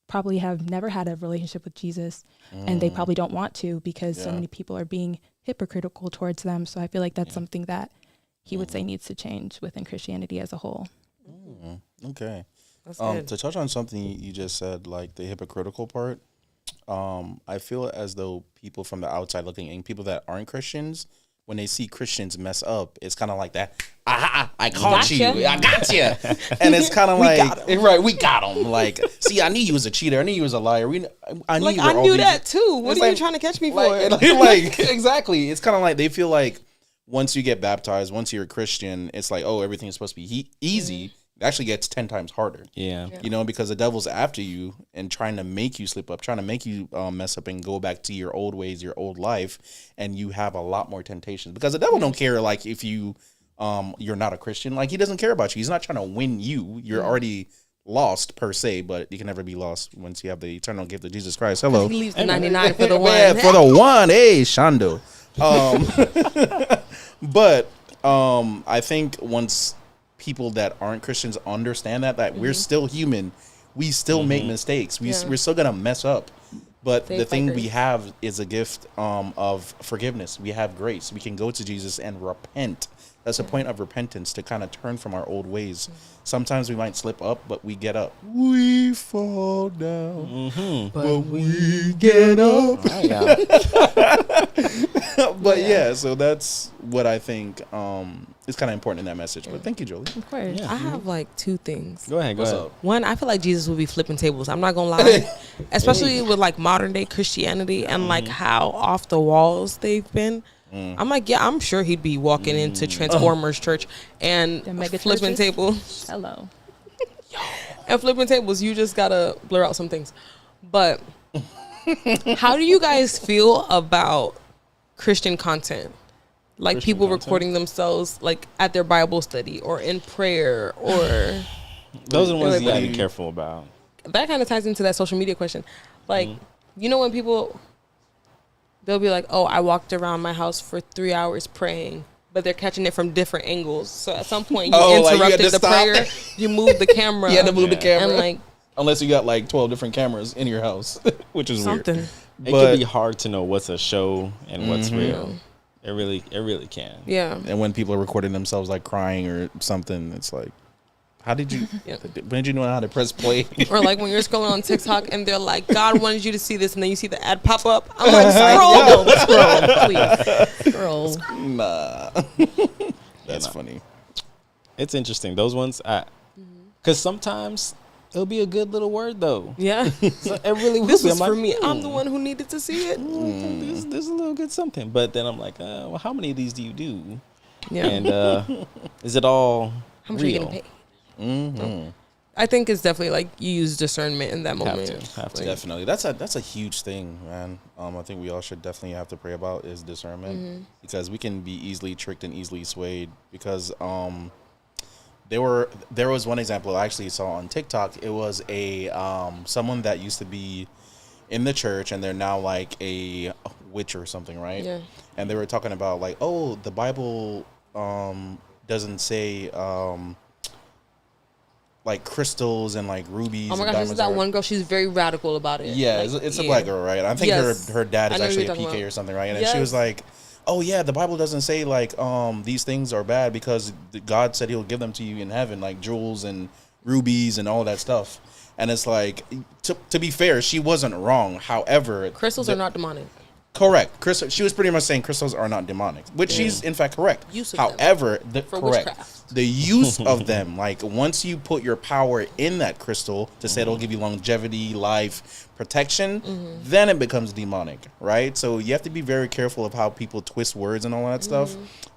probably have never had a relationship with Jesus, and they probably don't want to, because so many people are being hypocritical towards them. So I feel like that's something that he would say needs to change within Christianity as a whole. Okay. That's good. To touch on something you just said, like the hypocritical part, I feel as though people from the outside looking in, people that aren't Christians, when they see Christians mess up, it's kind of like that. I caught you. I got you. And it's kind of like, right, we got him. Like, see, I knew you was a cheater. I knew you was a liar. I knew that too. What are you trying to catch me for? Like, exactly. It's kind of like they feel like once you get baptized, once you're a Christian, it's like, oh, everything is supposed to be easy. It actually gets 10 times harder. Yeah. You know, because the devil's after you and trying to make you slip up, trying to make you mess up and go back to your old ways, your old life, and you have a lot more temptations. Because the devil don't care, like, if you're not a Christian. Like, he doesn't care about you. He's not trying to win you. You're already lost per se, but you can never be lost once you have the eternal gift of Jesus Christ. Hello. He leaves the 99 for the one. Yeah, for the one. Hey, Shando. But I think once people that aren't Christians understand that we're still human, we still make mistakes, we're still gonna mess up, but the thing we have is a gift of forgiveness. We have grace. We can go to Jesus and repent. That's the point of repentance, to kind of turn from our old ways. Sometimes we might slip up, but we get up. We fall down, but we get up. But yeah, so that's what I think is kind of important in that message. But thank you, Jolie. Of course. I have like two things. Go ahead. One, I feel like Jesus will be flipping tables. I'm not gonna lie, especially with like modern day Christianity and like how off the walls they've been. I'm like, yeah, I'm sure he'd be walking into Transformers Church and flipping tables. Hello. And flipping tables, you just gotta blur out some things. But how do you guys feel about Christian content? Like Christian people content? Recording themselves like at their Bible study or in prayer, or those are the ones you gotta be careful about. That kind of ties into that social media question. Like, you know, when people, they'll be like, oh, I walked around my house for 3 hours praying, but they're catching it from different angles. So at some point you interrupted the prayer, you moved the camera. You had to move the camera. And like, unless you got like 12 different cameras in your house, which is something. Weird. It can be hard to know what's a show and what's real. It really can. Yeah. And when people are recording themselves like crying or something, it's like, how did you? When did you know how to press play? Or like when you're scrolling on TikTok and they're like, God wanted you to see this, and then you see the ad pop up. I'm like, scroll, please, scroll. Nah, that's funny. It's interesting. Those ones, because sometimes it'll be a good little word though. Yeah, so it really will. This was for me. I'm the one who needed to see it. This is a little good something. But then I'm like, well, how many of these do you do? Yeah, and is it all how much real? are you getting paid? I think it's definitely like you use discernment in that moment. Have to. Definitely. That's a huge thing, man. I think we all should definitely have to pray about is discernment, because we can be easily tricked and easily swayed. Because there was one example I actually saw on TikTok. It was a someone that used to be in the church and they're now like a witch or something, right? Yeah. And they were talking about like, oh, the Bible doesn't say like crystals and like rubies. Oh my gosh, this is that one girl. She's very radical about it. Yeah, like, it's a black girl, right? I think her dad is actually a PK or something, right? And she was like, oh yeah, the Bible doesn't say like these things are bad because God said he'll give them to you in heaven, like jewels and rubies and all that stuff. And it's like, to be fair, she wasn't wrong. However, crystals are not demonic. Correct. She was pretty much saying crystals are not demonic, which she's in fact correct. However, the use of them, like once you put your power in that crystal to say it'll give you longevity, life, protection, then it becomes demonic, right? So you have to be very careful of how people twist words and all that stuff,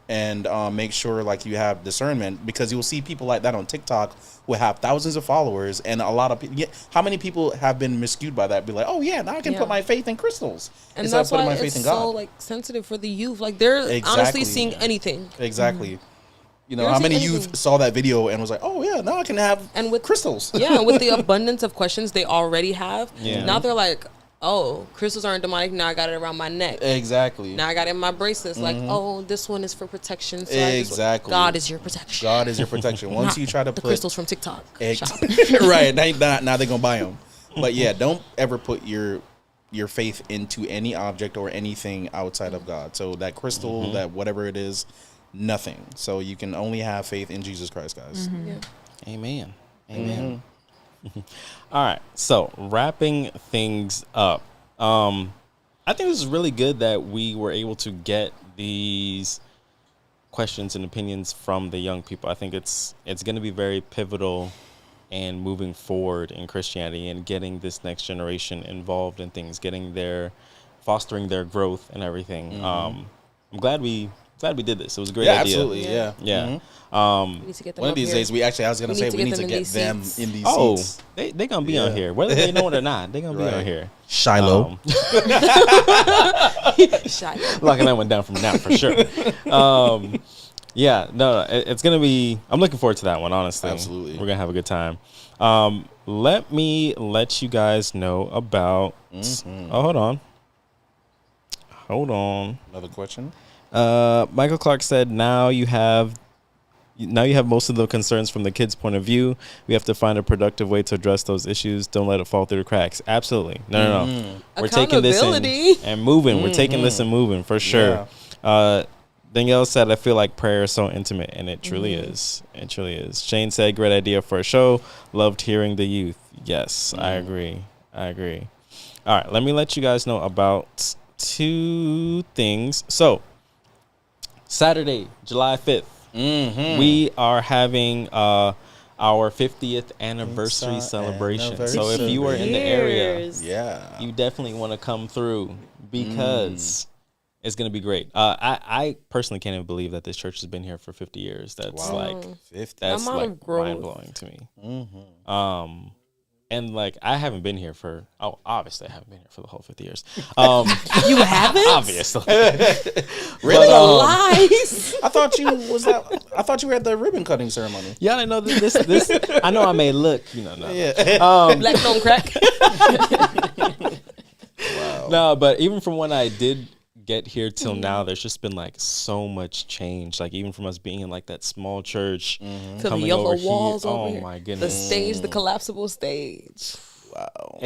and make sure like you have discernment, because you'll see people like that on TikTok who have thousands of followers, and a lot of people. How many people have been miscued by that? Be like, oh yeah, now I can put my faith in crystals, and that's why it's so like sensitive for the youth. Like they're honestly seeing anything. Exactly. You know, how many youth saw that video and was like, "Oh yeah, now I can have crystals." Yeah, with the abundance of questions they already have, now they're like, "Oh, crystals aren't demonic. Now I got it around my neck. Exactly. Now I got it in my bracelets. Like, oh, this one is for protection. So exactly. God is your protection. God is your protection. Once you try to the put crystals from TikTok, right now they're gonna buy them. But yeah, don't ever put your faith into any object or anything outside of God. So that crystal, that whatever it is. Nothing. So you can only have faith in Jesus Christ, guys. Amen. Amen. All right. So wrapping things up. I think this is really good that we were able to get these questions and opinions from the young people. I think it's going to be very pivotal in moving forward in Christianity and getting this next generation involved in things, fostering their growth and everything. I'm glad we did this. It was a great idea. Absolutely, yeah. We need to get them one of these days, I was going to say, we need to get them in these seats. They're going to be on here. Whether they know it or not, they're going to be on here. Shiloh. Shiloh. Locking that one down from now for sure. It's going to be, I'm looking forward to that one, honestly. Absolutely. We're going to have a good time. Let me let you guys know about, hold on. Another question? Michael Clark said, now you have most of the concerns from the kids' point of view. We have to find a productive way to address those issues. Don't let it fall through the cracks. Absolutely. No. We're taking this and moving. We're taking this and moving for sure. Danielle said, I feel like prayer is so intimate, and it truly is. It truly is. Shane said, great idea for a show. Loved hearing the youth. Yes, I agree. All right, let me let you guys know about 2 things. So, Saturday, July 5th, we are having our 50th anniversary celebration. So if you are in the area, you definitely want to come through because it's going to be great. I personally can't even believe that this church has been here for 50 years. That's that's mind blowing to me. And I haven't been here for obviously I haven't been here for the whole 50 years. You haven't? Obviously. Really? Lies. I thought you were at the ribbon cutting ceremony. Yeah, I know this I know I may look, no. Black don't crack. Wow. No, but even from when I did get here till now, there's just been so much change. Even from us being in that small church to the yellow walls over here. here. My goodness. The stage, the collapsible stage. Wow.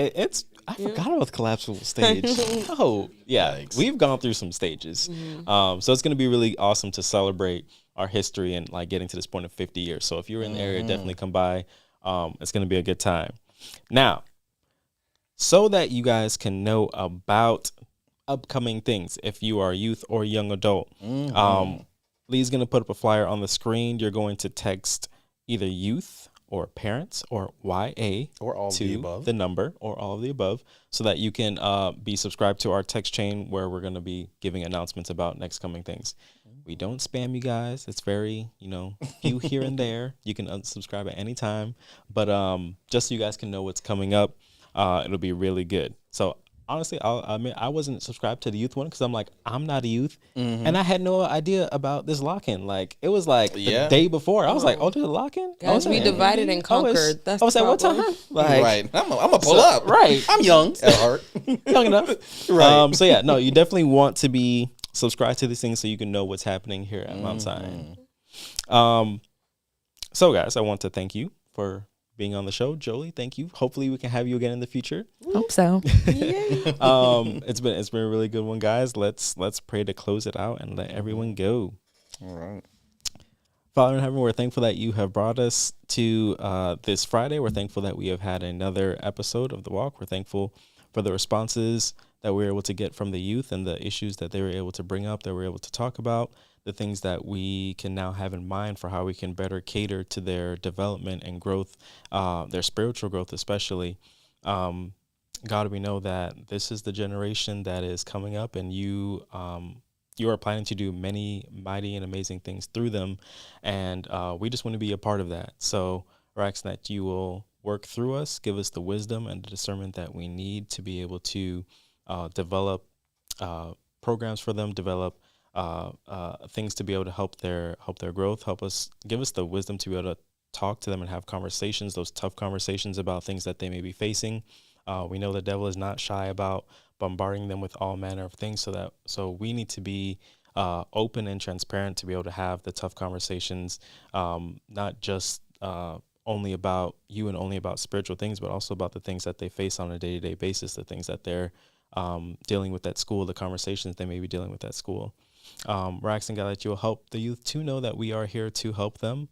I forgot about the collapsible stage. Oh, yeah. Yikes. We've gone through some stages. So it's going to be really awesome to celebrate our history and getting to this point of 50 years. So if you're in the area, definitely come by. It's going to be a good time. Now, so that you guys can know about upcoming things, if you are a youth or young adult, Lee's going to put up a flyer on the screen. You're going to text either youth or parents or YA or all to of the above. The number or all of the above, so that you can be subscribed to our text chain where we're going to be giving announcements about next coming things. We don't spam you guys. It's very, few here and there. You can unsubscribe at any time, but just so you guys can know what's coming up, it'll be really good. So honestly, I wasn't subscribed to the youth one because I'm not a youth, and I had no idea about this lock-in. It was the day before. I was like, oh, there's a lock-in? Guys, we divided and conquered. That's I was the like, what time? Right. I'm gonna pull up. Right. I'm young at heart. Young enough. Right. So yeah, no, you definitely want to be subscribed to these things so you can know what's happening here at Mount Zion. So guys, I want to thank you for being on the show. Jolie, thank you. Hopefully we can have you again in the future. Hope so. It's been a really good one, guys. Let's pray to close it out and let everyone go. All right. Father in heaven, we're thankful that you have brought us to this Friday. We're thankful that we have had another episode of The Walk. We're thankful for the responses that we were able to get from the youth and the issues that they were able to bring up, that we're able to talk about, the things that we can now have in mind for how we can better cater to their development and growth, their spiritual growth especially. God, we know that this is the generation that is coming up, and you are planning to do many mighty and amazing things through them, and we just want to be a part of that. So we're asking that you will work through us, give us the wisdom and the discernment that we need to be able to develop programs for them, develop things to be able to help their growth, give us the wisdom to be able to talk to them and have conversations, those tough conversations about things that they may be facing. We know the devil is not shy about bombarding them with all manner of things, so we need to be open and transparent to be able to have the tough conversations, not just only about you and only about spiritual things, but also about the things that they face on a day-to-day basis, the things that they're dealing with at school, the conversations they may be dealing with at school. We're asking God that you will help the youth to know that we are here to help them,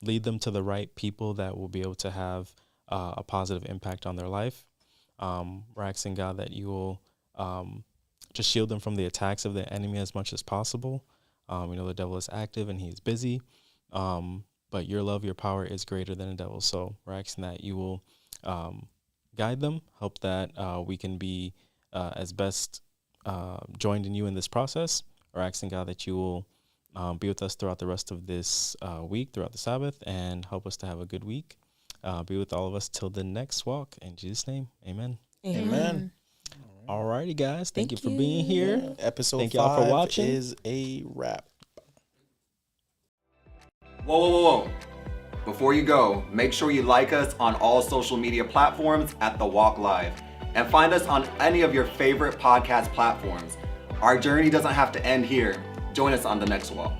lead them to the right people that will be able to have a positive impact on their life. We're asking God that you will just shield them from the attacks of the enemy as much as possible. We know the devil is active and he's busy, but your love, your power is greater than the devil. So we're asking that you will guide them, help that we can be as best joined in you in this process. We're asking God that you will be with us throughout the rest of this week, throughout the Sabbath, and help us to have a good week. Be with all of us till the next walk. In Jesus' name, amen. Amen. All righty, guys. Thank you for being here. Episode Thank y'all for 5 watching. is a wrap. Whoa. Before you go, make sure you like us on all social media platforms at The Walk Live and find us on any of your favorite podcast platforms. Our journey doesn't have to end here. Join us on the next walk.